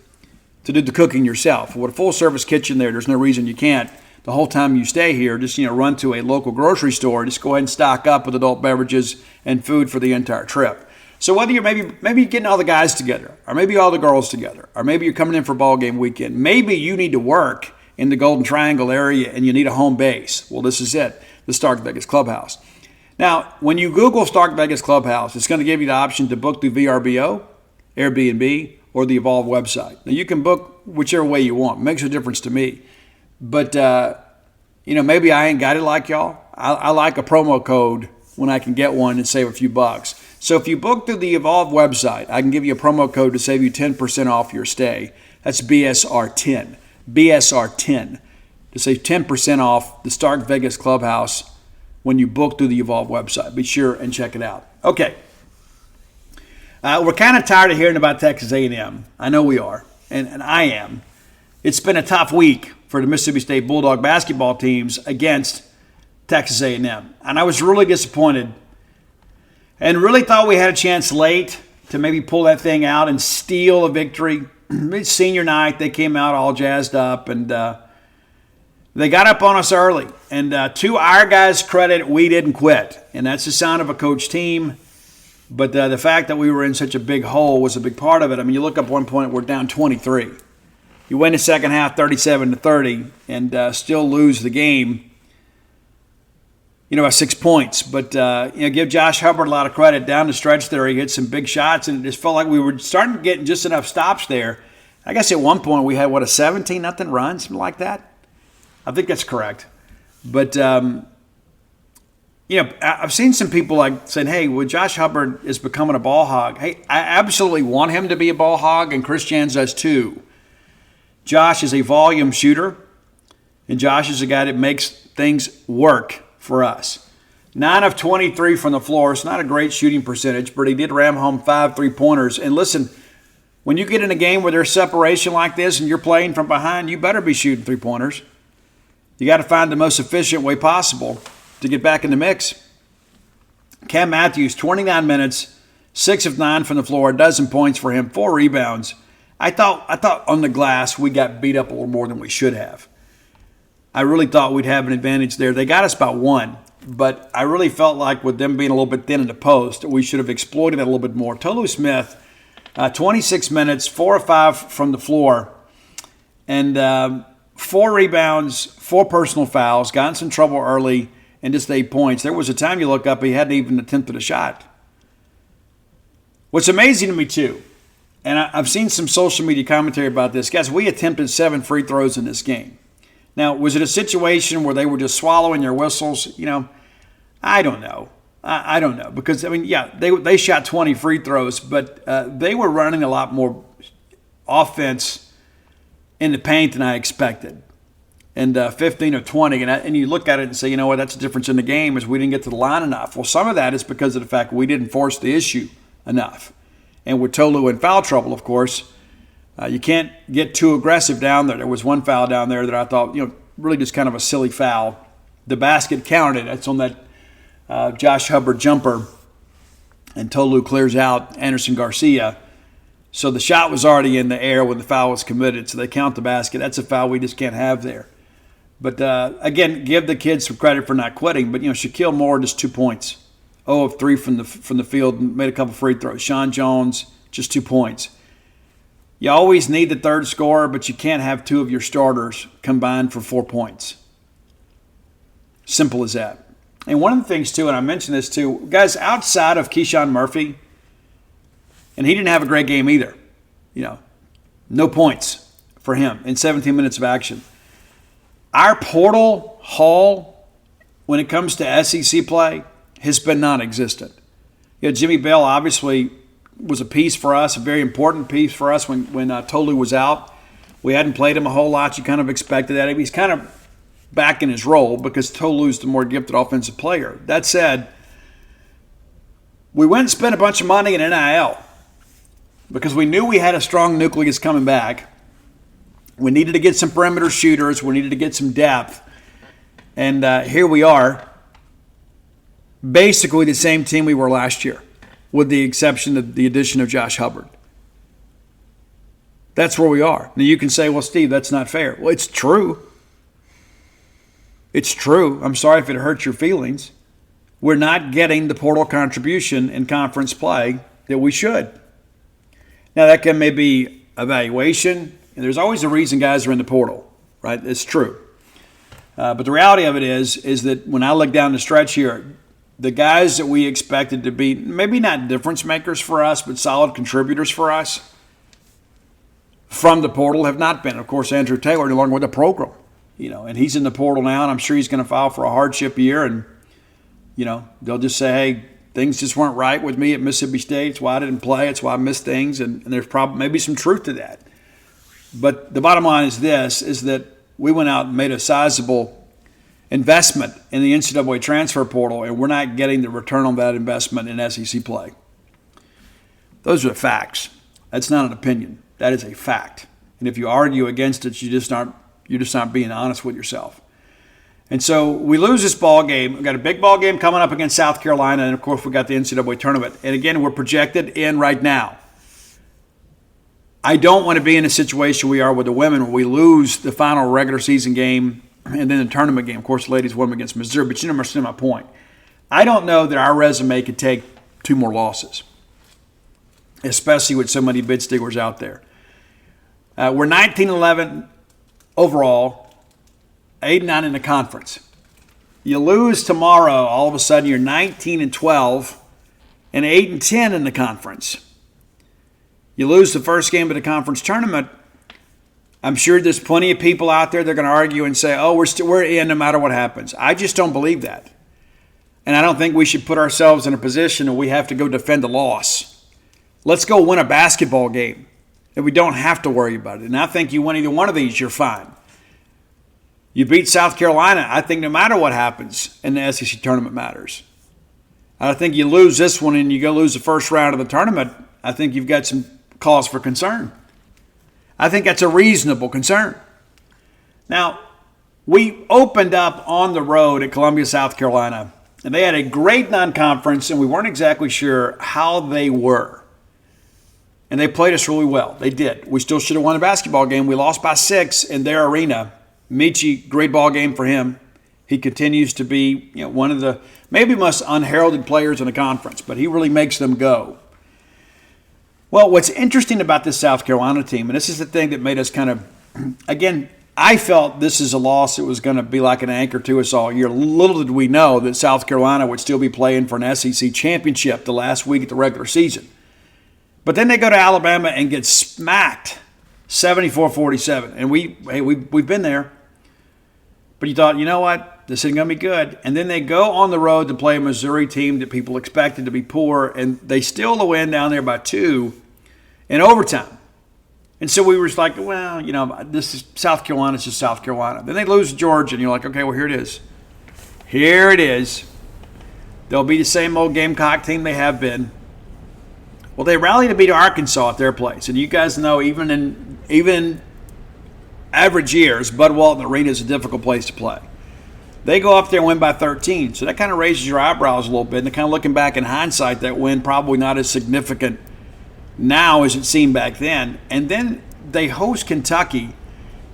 S1: to do the cooking yourself. With a full-service kitchen there's no reason you can't. The whole time you stay here, just run to a local grocery store, just go ahead and stock up with adult beverages and food for the entire trip. So whether you're maybe you're getting all the guys together, or maybe all the girls together, or maybe you're coming in for ball game weekend, maybe you need to work in the Golden Triangle area and you need a home base. Well, this is it, the Stark Vegas Clubhouse. Now, when you Google Stark Vegas Clubhouse, it's going to give you the option to book through VRBO, Airbnb, or the Evolve website. Now, you can book whichever way you want. It makes a difference to me. But, maybe I ain't got it like y'all. I like a promo code when I can get one and save a few bucks. So if you book through the Evolve website, I can give you a promo code to save you 10% off your stay. That's BSR10. BSR10. To save 10% off the Stark Vegas Clubhouse when you book through the Evolve website. Be sure and check it out. Okay. We're kind of tired of hearing about Texas A&M. I know we are, and I am. It's been a tough week for the Mississippi State Bulldog basketball teams against Texas A&M. And I was really disappointed and really thought we had a chance late to maybe pull that thing out and steal a victory. It's senior night. They came out all jazzed up, and they got up on us early. And to our guys' credit, we didn't quit. And that's the sign of a coach team. But the fact that we were in such a big hole was a big part of it. I mean, you look up one point, we're down 23. You win the second half 37-30 and still lose the game, by 6 points. But, give Josh Hubbard a lot of credit. Down the stretch there, he hit some big shots, and it just felt like we were starting to get just enough stops there. I guess at one point we had, a 17-0 run, something like that? I think that's correct. But, I've seen some people saying, hey, well, Josh Hubbard is becoming a ball hog. Hey, I absolutely want him to be a ball hog, and Chris Jans does too. Josh is a volume shooter, and Josh is a guy that makes things work for us. 9 of 23 from the floor. It's not a great shooting percentage, but he did ram home 5 3-pointers. And listen, when you get in a game where there's separation like this and you're playing from behind, you better be shooting 3-pointers. You got to find the most efficient way possible to get back in the mix. Cam Matthews, 29 minutes, 6 of 9 from the floor, a dozen points for him, 4 rebounds. I thought on the glass we got beat up a little more than we should have. I really thought we'd have an advantage there. They got us about 1, but I really felt like with them being a little bit thin in the post, we should have exploited it a little bit more. Tolu Smith, 26 minutes, 4 of 5 from the floor, and 4 rebounds, 4 personal fouls, got in some trouble early, and just 8 points. There was a time you look up, he hadn't even attempted a shot. What's amazing to me, too, and I've seen some social media commentary about this, guys, we attempted 7 free throws in this game. Now, was it a situation where they were just swallowing their whistles? I don't know. I don't know. Because, they shot 20 free throws, but they were running a lot more offense in the paint than I expected. And 15 or 20. And you look at it and say, you know what, that's the difference in the game is we didn't get to the line enough. Well, some of that is because of the fact we didn't force the issue enough. And with Tolu in foul trouble, of course, you can't get too aggressive down there. There was one foul down there that I thought, really just kind of a silly foul. The basket counted. That's on that Josh Hubbard jumper. And Tolu clears out Anderson Garcia. So the shot was already in the air when the foul was committed. So they count the basket. That's a foul we just can't have there. But, again, give the kids some credit for not quitting. But, Shaquille Moore, just 2 points. 0 of 3 from the field, made a couple free throws. Sean Jones, just 2 points. You always need the third scorer, but you can't have 2 of your starters combined for 4 points. Simple as that. And one of the things, too, and I mentioned this, too, guys, outside of Keyshawn Murphy, and he didn't have a great game either. No points for him in 17 minutes of action. Our portal haul, when it comes to SEC play, has been non-existent. Jimmy Bell obviously was a piece for us, a very important piece for us when Tolu was out. We hadn't played him a whole lot. You kind of expected that. He's kind of back in his role because Tolu's the more gifted offensive player. That said, we went and spent a bunch of money in NIL because we knew we had a strong nucleus coming back. We needed to get some perimeter shooters. We needed to get some depth. And here we are, basically the same team we were last year, with the exception of the addition of Josh Hubbard. That's where we are. Now you can say, well, Steve, that's not fair. Well, it's true. It's true. I'm sorry if it hurts your feelings. We're not getting the portal contribution in conference play that we should. Now that can maybe evaluation, and there's always a reason guys are in the portal, right? It's true. But the reality of it is that when I look down the stretch here, the guys that we expected to be maybe not difference makers for us, but solid contributors for us from the portal have not been. Of course, Andrew Taylor no longer with the program, and he's in the portal now, and I'm sure he's going to file for a hardship year, and, they'll just say, hey, things just weren't right with me at Mississippi State. It's why I didn't play. It's why I missed things, and there's probably maybe some truth to that. But the bottom line is this, is that we went out and made a sizable investment in the NCAA transfer portal, and we're not getting the return on that investment in SEC play. Those are facts. That's not an opinion. That is a fact. And if you argue against it, you're just not being honest with yourself. And so we lose this ball game. We've got a big ball game coming up against South Carolina, and of course we got the NCAA tournament. And again, we're projected in right now. I don't want to be in a situation we are with the women where we lose the final regular season game and then the tournament game. Of course, the ladies won against Missouri, but you understand my point. I don't know that our resume could take 2 more losses, especially with so many bid sticklers out there. We're 19-11 overall, 8-9 in the conference. You lose tomorrow, all of a sudden you're 19-12 and 8-10 in the conference. You lose the first game of the conference tournament. I'm sure there's plenty of people out there that are going to argue and say, "Oh, we're in no matter what happens." I just don't believe that, and I don't think we should put ourselves in a position where we have to go defend a loss. Let's go win a basketball game, and we don't have to worry about it. And I think you win either one of these, you're fine. You beat South Carolina. I think no matter what happens in the SEC tournament matters. I think you lose this one and you go lose the first round of the tournament, I think you've got some cause for concern. I think that's a reasonable concern. Now, we opened up on the road at Columbia, South Carolina, and they had a great non-conference, and we weren't exactly sure how they were. And they played us really well. They did. We still should have won a basketball game. We lost by 6 in their arena. Michi, great ball game for him. He continues to be, one of the maybe most unheralded players in the conference, but he really makes them go. Well, what's interesting about this South Carolina team, and this is the thing that made us kind of, again, I felt this is a loss that was going to be like an anchor to us all year. Little did we know that South Carolina would still be playing for an SEC championship the last week of the regular season. But then they go to Alabama and get smacked 74-47. And we've been there. But you thought, you know what, this isn't going to be good. And then they go on the road to play a Missouri team that people expected to be poor, and they still win down there by 2 in overtime. And so we were just like, well, this is South Carolina, it's just South Carolina. Then they lose to Georgia, and you're like, okay, well, here it is. Here it is. They'll be the same old Gamecock team they have been. Well, they rallied to beat Arkansas at their place. And you guys know, even in average years, Bud Walton Arena is a difficult place to play. They go up there and win by 13. So that kind of raises your eyebrows a little bit. And kind of looking back in hindsight, that win probably not as significant now as it seemed back then. And then they host Kentucky,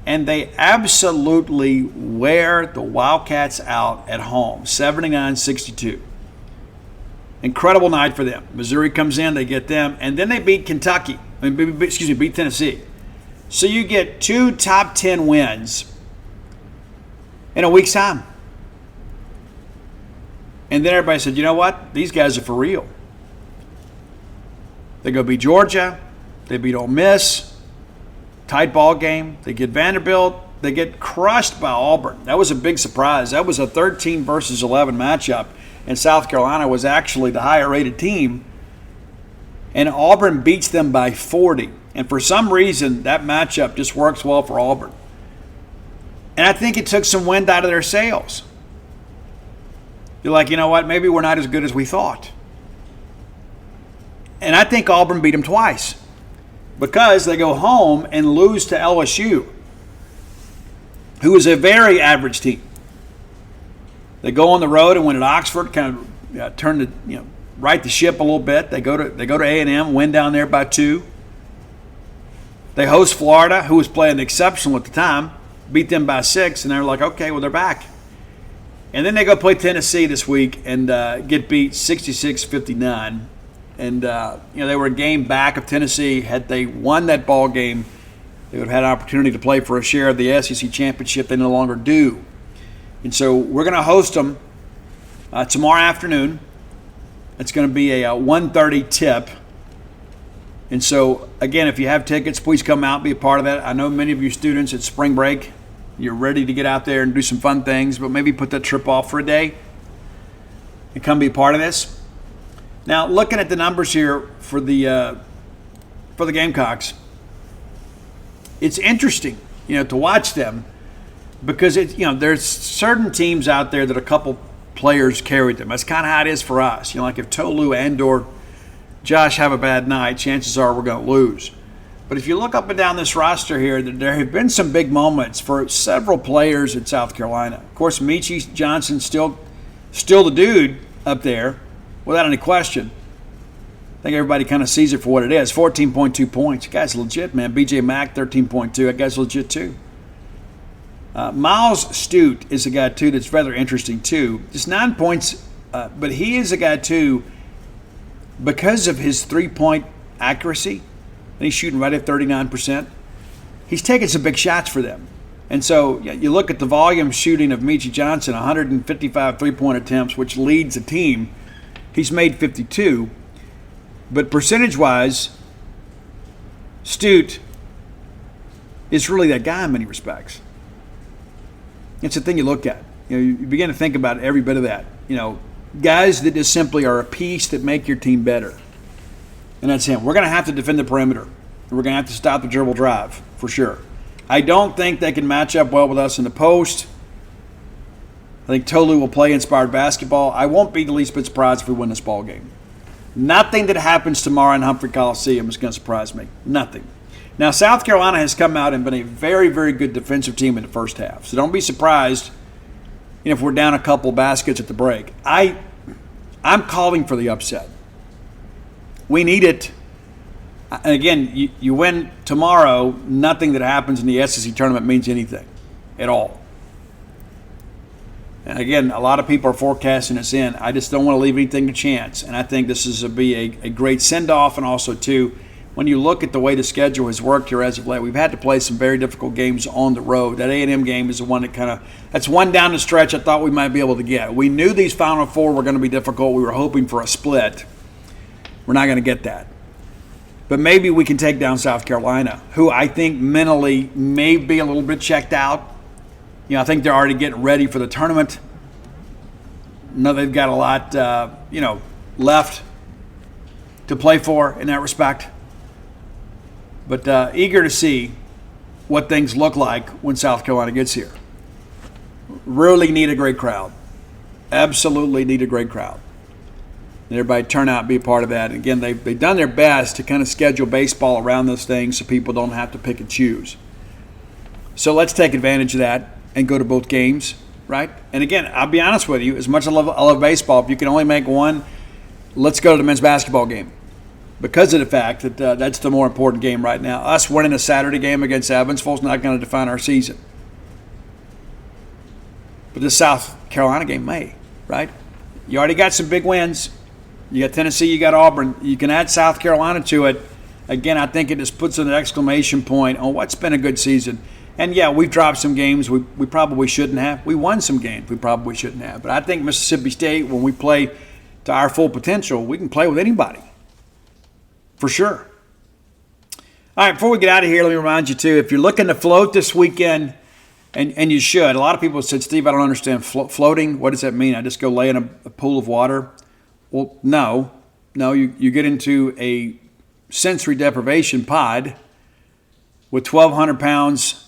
S1: and they absolutely wear the Wildcats out at home, 79-62. Incredible night for them. Missouri comes in, they get them, and then they beat beat Tennessee. So you get 2 top 10 wins in a week's time. And then everybody said, you know what? These guys are for real. They go beat Georgia. They beat Ole Miss. Tight ball game. They get Vanderbilt. They get crushed by Auburn. That was a big surprise. That was a 13 versus 11 matchup. And South Carolina was actually the higher rated team. And Auburn beats them by 40. And for some reason, that matchup just works well for Auburn. And I think it took some wind out of their sails. You're like, you know what? Maybe we're not as good as we thought. And I think Auburn beat them twice because they go home and lose to LSU, who is a very average team. They go on the road and win at Oxford, kind of turn the, right the ship a little bit. They go to A&M, win down there by 2. They host Florida, who was playing exceptional at the time, beat them by 6, and they're like, okay, well, they're back. And then they go play Tennessee this week and get beat 66-59. And, they were a game back of Tennessee. Had they won that ball game, they would have had an opportunity to play for a share of the SEC championship. They no longer do. And so we're going to host them tomorrow afternoon. It's going to be a 1:30 tip. And so, again, if you have tickets, please come out and be a part of that. I know many of you students at spring break, you're ready to get out there and do some fun things, but maybe put that trip off for a day and come be a part of this. Now, looking at the numbers here for the Gamecocks, it's interesting, to watch them because there's certain teams out there that a couple players carried them. That's kind of how it is for us. Like if Tolu and/or Josh have a bad night, chances are we're going to lose. But if you look up and down this roster here, there have been some big moments for several players in South Carolina. Of course, Michi Johnson still the dude up there, without any question. I think everybody kind of sees it for what it is. 14.2 points. That guy's legit, man. B.J. Mack, 13.2. That guy's legit, too. Miles Stute is a guy, too, that's rather interesting, too. Just 9 points, but he is a guy, too, because of his three-point accuracy, and he's shooting right at 39%. he's taking some big shots for them. And so you look at the volume shooting of Meechie Johnson, 155 three-point attempts, which leads the team. He's made 52. But percentage-wise, Stute is really that guy in many respects. It's the thing you look at. You begin to think about every bit of that. Guys that just simply are a piece that make your team better. And that's him. We're going to have to defend the perimeter. We're going to have to stop the dribble drive, for sure. I don't think they can match up well with us in the post. I think Tolu will play inspired basketball. I won't be the least bit surprised if we win this ball game. Nothing that happens tomorrow in Humphrey Coliseum is going to surprise me. Nothing. Now, South Carolina has come out and been a very, very good defensive team in the first half. So don't be surprised if we're down a couple baskets at the break. I'm calling for the upset. We need it. And again, you win tomorrow, nothing that happens in the SEC tournament means anything at all. And again, a lot of people are forecasting us in. I just don't want to leave anything to chance. And I think this is be a great send-off. And also, too, when you look at the way the schedule has worked here as of late, we've had to play some very difficult games on the road. That A&M game is the one that's one down the stretch I thought we might be able to get. We knew these Final Four were going to be difficult. We were hoping for a split. We're not going to get that. But maybe we can take down South Carolina, who I think mentally may be a little bit checked out. I think they're already getting ready for the tournament. No, they've got a lot, left to play for in that respect. But eager to see what things look like when South Carolina gets here. Really need a great crowd. Absolutely need a great crowd. And everybody turn out and be a part of that. And again, they've done their best to kind of schedule baseball around those things so people don't have to pick and choose. So let's take advantage of that and go to both games, right? And again, I'll be honest with you, as much as I love baseball, if you can only make one, let's go to the men's basketball game. Because of the fact that that's the more important game right now. Us winning a Saturday game against Evansville is not going to define our season. But the South Carolina game may, right? You already got some big wins. You got Tennessee, you got Auburn. You can add South Carolina to it. Again, I think it just puts an exclamation point on what's been a good season. And, yeah, we've dropped some games we probably shouldn't have. We won some games we probably shouldn't have. But I think Mississippi State, when we play to our full potential, we can play with anybody. For sure. All right, before we get out of here, let me remind you, too, if you're looking to float this weekend, and you should. A lot of people have said, Steve, I don't understand floating. What does that mean? I just go lay in a pool of water? Well, no. You get into a sensory deprivation pod with 1,200 pounds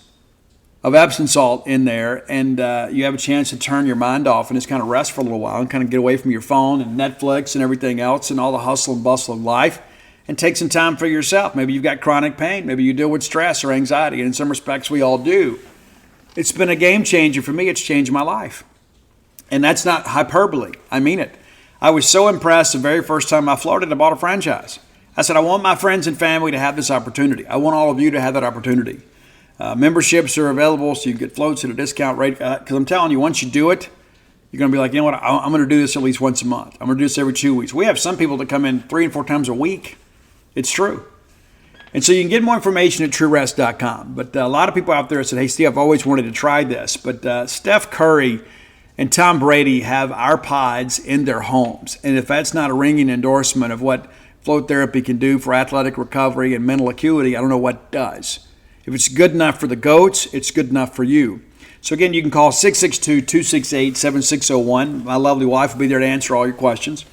S1: of Epsom salt in there, and you have a chance to turn your mind off and just kind of rest for a little while and kind of get away from your phone and Netflix and everything else and all the hustle and bustle of life and take some time for yourself. Maybe you've got chronic pain. Maybe you deal with stress or anxiety, and in some respects we all do. It's been a game changer for me. It's changed my life. And that's not hyperbole. I mean it. I was so impressed the very first time I floated, I bought a franchise. I said, I want my friends and family to have this opportunity. I want all of you to have that opportunity. Memberships are available, so you can get floats at a discount rate. Because I'm telling you, once you do it, you're going to be like, you know what, I'm going to do this at least once a month. I'm going to do this every 2 weeks. We have some people that come in 3 and 4 times a week. It's true. And so you can get more information at TrueRest.com. But a lot of people out there said, hey, Steve, I've always wanted to try this. But Steph Curry and Tom Brady have our pods in their homes. And if that's not a ringing endorsement of what float therapy can do for athletic recovery and mental acuity, I don't know what does. If it's good enough for the GOATs, it's good enough for you. So again, you can call 662-268-7601. My lovely wife will be there to answer all your questions.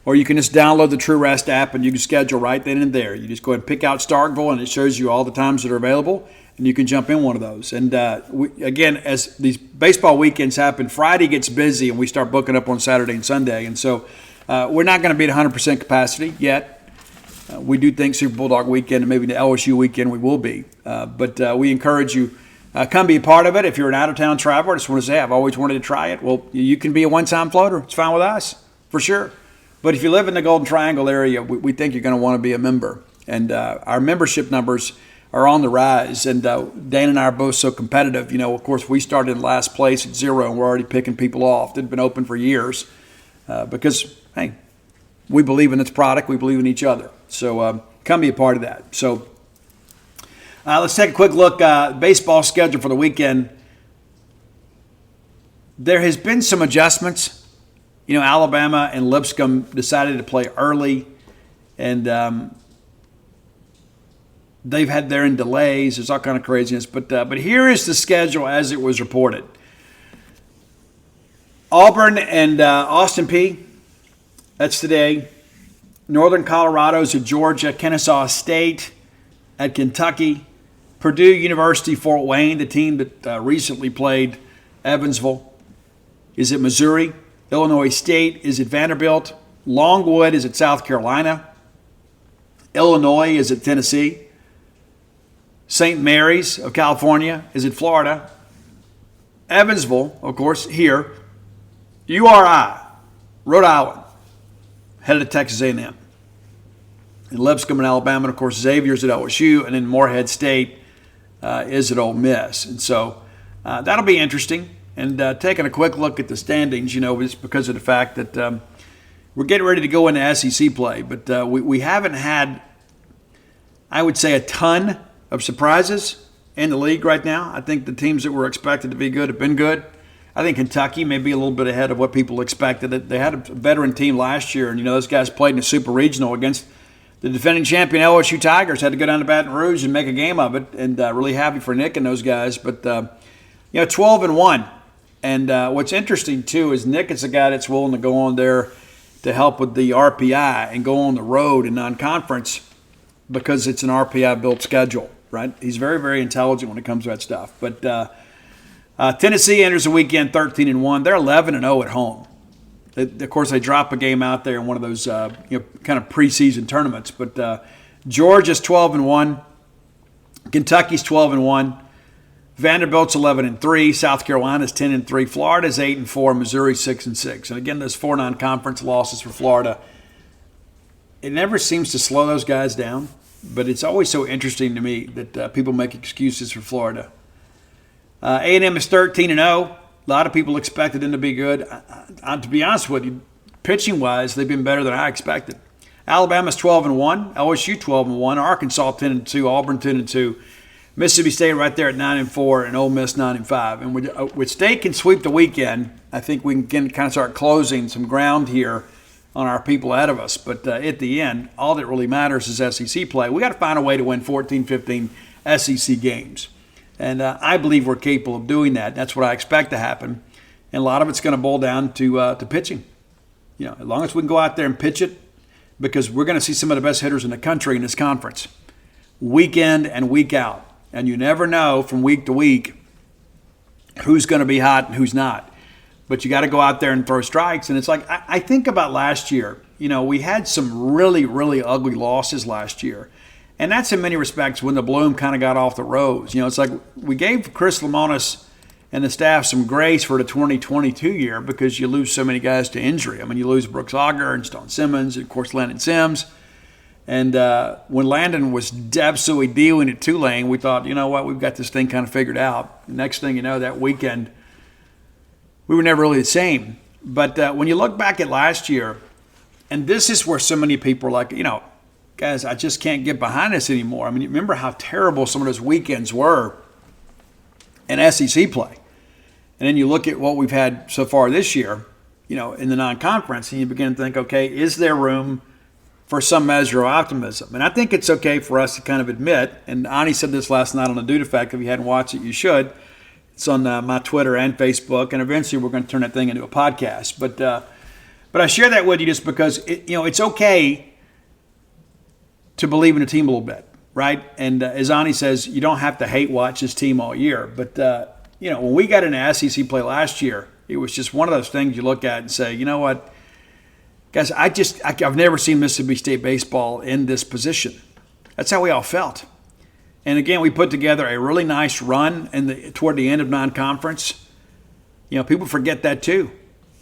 S1: Or you can just download the True Rest app and you can schedule right then and there. You just go ahead and pick out Starkville and it shows you all the times that are available and you can jump in one of those. And again, as these baseball weekends happen, Friday gets busy and we start booking up on Saturday and Sunday. And so we're not going to be at 100% capacity yet. We do think Super Bulldog weekend and maybe the LSU weekend we will be. But we encourage you, come be a part of it. If you're an out-of-town traveler, I just want to say I've always wanted to try it. Well, you can be a one-time floater. It's fine with us, for sure. But if you live in the Golden Triangle area, we think you're going to want to be a member. And our membership numbers are on the rise. And Dan and I are both so competitive. Of course, we started in last place at 0, and we're already picking people off. It's been open for years because, hey, we believe in its product. We believe in each other. So come be a part of that. So, Let's take a quick look. Baseball schedule for the weekend. There has been some adjustments. Alabama and Lipscomb decided to play early, and they've had their own delays. There's all kind of craziness. But here is the schedule as it was reported. Auburn and Austin Peay. That's today. Northern Colorado's at Georgia. Kennesaw State at Kentucky. Purdue University, Fort Wayne, the team that recently played Evansville, is at Missouri. Illinois State is at Vanderbilt. Longwood is at South Carolina. Illinois is at Tennessee. St. Mary's of California is at Florida. Evansville, of course, here. URI, Rhode Island, headed to Texas A&M. And Lipscomb in Alabama, and of course Xavier's at LSU, and then Morehead State is at Ole Miss. And so that'll be interesting. And taking a quick look at the standings, just because of the fact that we're getting ready to go into SEC play. But we haven't had, I would say, a ton of surprises in the league right now. I think the teams that were expected to be good have been good. I think Kentucky may be a little bit ahead of what people expected. They had a veteran team last year, and those guys played in a super regional against the defending champion LSU Tigers. Had to go down to Baton Rouge and make a game of it, and really happy for Nick and those guys. But 12-1. And what's interesting, too, is Nick is a guy that's willing to go on there to help with the RPI and go on the road in non-conference because it's an RPI-built schedule, right? He's very, very intelligent when it comes to that stuff. But Tennessee enters the weekend 13-1. They're 11-0 at home. Of course, they drop a game out there in one of those kind of preseason tournaments. But Georgia's 12-1. Kentucky's 12-1. Vanderbilt's 11-3, South Carolina's 10-3, Florida's 8-4, Missouri 6-6. And again, those 4 non-conference losses for Florida. It never seems to slow those guys down, but it's always so interesting to me that people make excuses for Florida. A&M is 13-0. A lot of people expected them to be good. To be honest with you, pitching-wise, they've been better than I expected. Alabama's 12-1, LSU 12-1, Arkansas 10-2, Auburn 10-2. Mississippi State right there at 9-4, and Ole Miss 9-5. And with State can sweep the weekend, I think we can kind of start closing some ground here on our people ahead of us. But at the end, all that really matters is SEC play. We got to find a way to win 14, 15 SEC games. And I believe we're capable of doing that. That's what I expect to happen. And a lot of it's going to boil down to pitching. As long as we can go out there and pitch it, because we're going to see some of the best hitters in the country in this conference, week in and week out. And you never know from week to week who's going to be hot and who's not. But you got to go out there and throw strikes. And it's like, I think about last year. We had some really, really ugly losses last year. And that's in many respects when the bloom kind of got off the rose. It's like we gave Chris Lemonis and the staff some grace for the 2022 year because you lose so many guys to injury. I mean, you lose Brooks Auger and Stone Simmons and, of course, Landon Sims. And when Landon was absolutely dealing at Tulane, we thought, you know what, we've got this thing kind of figured out. Next thing you know, that weekend, we were never really the same. But when you look back at last year, and this is where so many people are like, guys, I just can't get behind this anymore. I mean, remember how terrible some of those weekends were in SEC play. And then you look at what we've had so far this year, in the non-conference, and you begin to think, okay, is there room for some measure of optimism? And I think it's okay for us to kind of admit, and Ani said this last night on the Dude Effect, if you hadn't watched it, you should. It's on my Twitter and Facebook, and eventually we're going to turn that thing into a podcast. But I share that with you just because, it's okay to believe in a team a little bit, right? And as Ani says, you don't have to hate watch this team all year. But, when we got into SEC play last year, it was just one of those things you look at and say, you know what, guys, I've never seen Mississippi State baseball in this position. That's how we all felt. And again, we put together a really nice run toward the end of non-conference. People forget that too.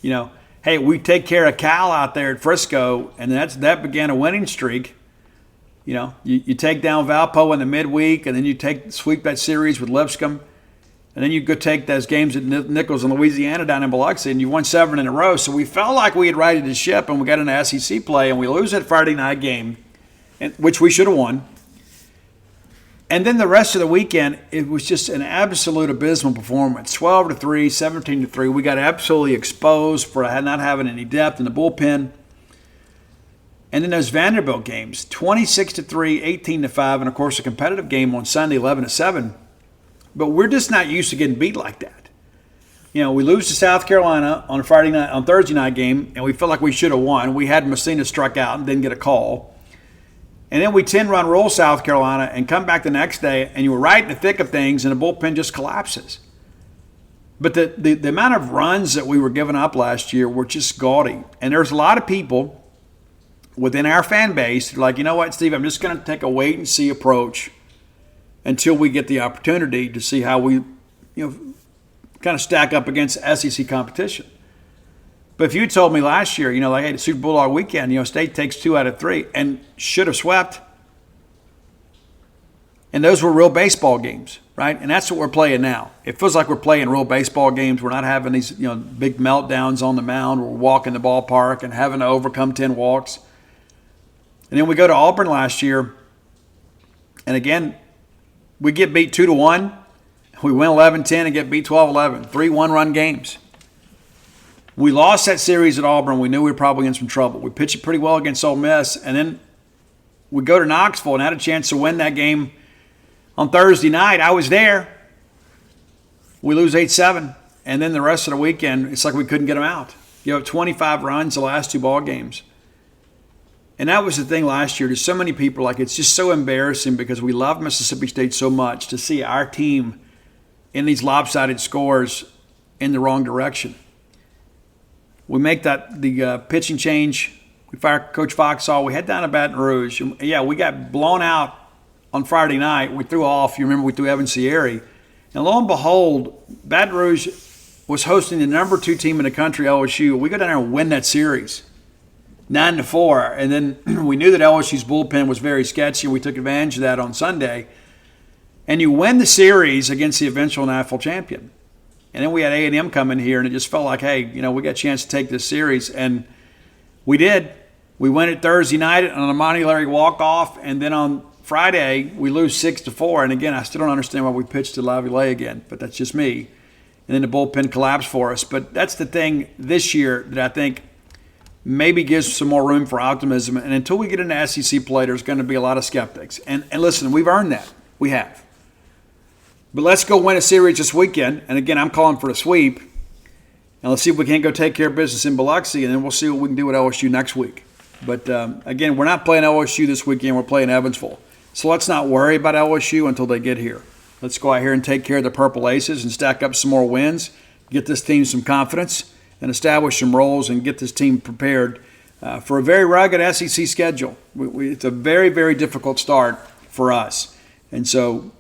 S1: Hey, we take care of Cal out there at Frisco, and that began a winning streak. You take down Valpo in the midweek, and then you sweep that series with Lipscomb, and then you go take those games at Nichols and Louisiana down in Biloxi, and you won 7 in a row. So we felt like we had righted the ship, and we got into SEC play, and we lose that Friday night game, which we should have won. And then the rest of the weekend, it was just an absolute abysmal performance. 12-3, 17-3. We got absolutely exposed for not having any depth in the bullpen. And then those Vanderbilt games, 26-3, 18-5, and of course a competitive game on Sunday, 11-7. But we're just not used to getting beat like that. You know, we lose to South Carolina on a Thursday night game, and we feel like we should have won. We had Messina struck out and didn't get a call. And then we 10-run roll South Carolina and come back the next day, and you were right in the thick of things, and the bullpen just collapses. But the amount of runs that we were giving up last year were just gaudy. And there's a lot of people within our fan base who are like, you know what, Steve, I'm just going to take a wait-and-see approach until we get the opportunity to see how we, kind of stack up against SEC competition. But if you told me last year, like, hey, the Super Bulldog weekend, State takes 2 out of 3 and should have swept. And those were real baseball games, right? And that's what we're playing now. It feels like we're playing real baseball games. We're not having these, big meltdowns on the mound. We're walking the ballpark and having to overcome 10 walks. And then we go to Auburn last year, and again, we get beat 2-1. We win 11-10 and get beat 12-11. 3 one-run games. We lost that series at Auburn. We knew we were probably in some trouble. We pitched it pretty well against Ole Miss, and then we go to Knoxville and had a chance to win that game on Thursday night. I was there. We lose 8-7, and then the rest of the weekend, it's like we couldn't get them out. 25 runs the last 2 ball games. And that was the thing last year. There's so many people, like, it's just so embarrassing because we love Mississippi State so much to see our team in these lopsided scores in the wrong direction. We make the pitching change. We fire Coach Foxall. We head down to Baton Rouge. Yeah, we got blown out on Friday night. We threw off. You remember we threw Evansville. And lo and behold, Baton Rouge was hosting the number 2 team in the country, LSU. We go down there and win that series, 9-4. And then we knew that LSU's bullpen was very sketchy. We took advantage of that on Sunday. And you win the series against the eventual national champion. And then we had A&M come in here, and it just felt like, hey, we got a chance to take this series. And we did. We win it Thursday night on a Monty Larry walk-off, and then on Friday we lose 6-4. And again, I still don't understand why we pitched to Laviolette again, but that's just me. And then the bullpen collapsed for us. But that's the thing this year that I think maybe gives some more room for optimism. And until we get into SEC play, there's going to be a lot of skeptics. And listen, we've earned that. We have. But let's go win a series this weekend. And again, I'm calling for a sweep. And let's see if we can't go take care of business in Biloxi, and then we'll see what we can do with LSU next week. But again, we're not playing LSU this weekend. We're playing Evansville. So let's not worry about LSU until they get here. Let's go out here and take care of the Purple Aces and stack up some more wins, get this team some confidence, and establish some roles and get this team prepared for a very rugged SEC schedule. It's a very, very difficult start for us. And so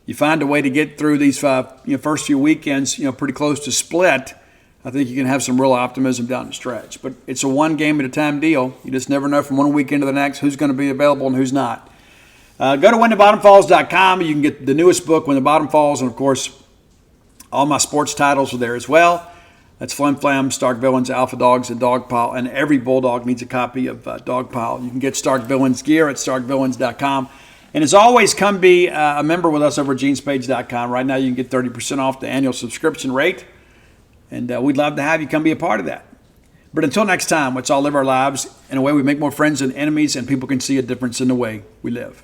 S1: you find a way to get through these first few weekends, pretty close to split. I think you can have some real optimism down the stretch. But it's a one-game-at-a-time deal. You just never know from one weekend to the next who's going to be available and who's not. Go to WhenTheBottomFalls.com. You can get the newest book, When the Bottom Falls, and, of course, all my sports titles are there as well. That's Flim Flam, Stark Villains, Alpha Dogs, and Dog Pile. And every Bulldog needs a copy of Dog Pile. You can get Stark Villains gear at StarkVillains.com. And as always, come be a member with us over at GeneSpage.com. Right now you can get 30% off the annual subscription rate. And we'd love to have you come be a part of that. But until next time, let's all live our lives in a way we make more friends than enemies, and people can see a difference in the way we live.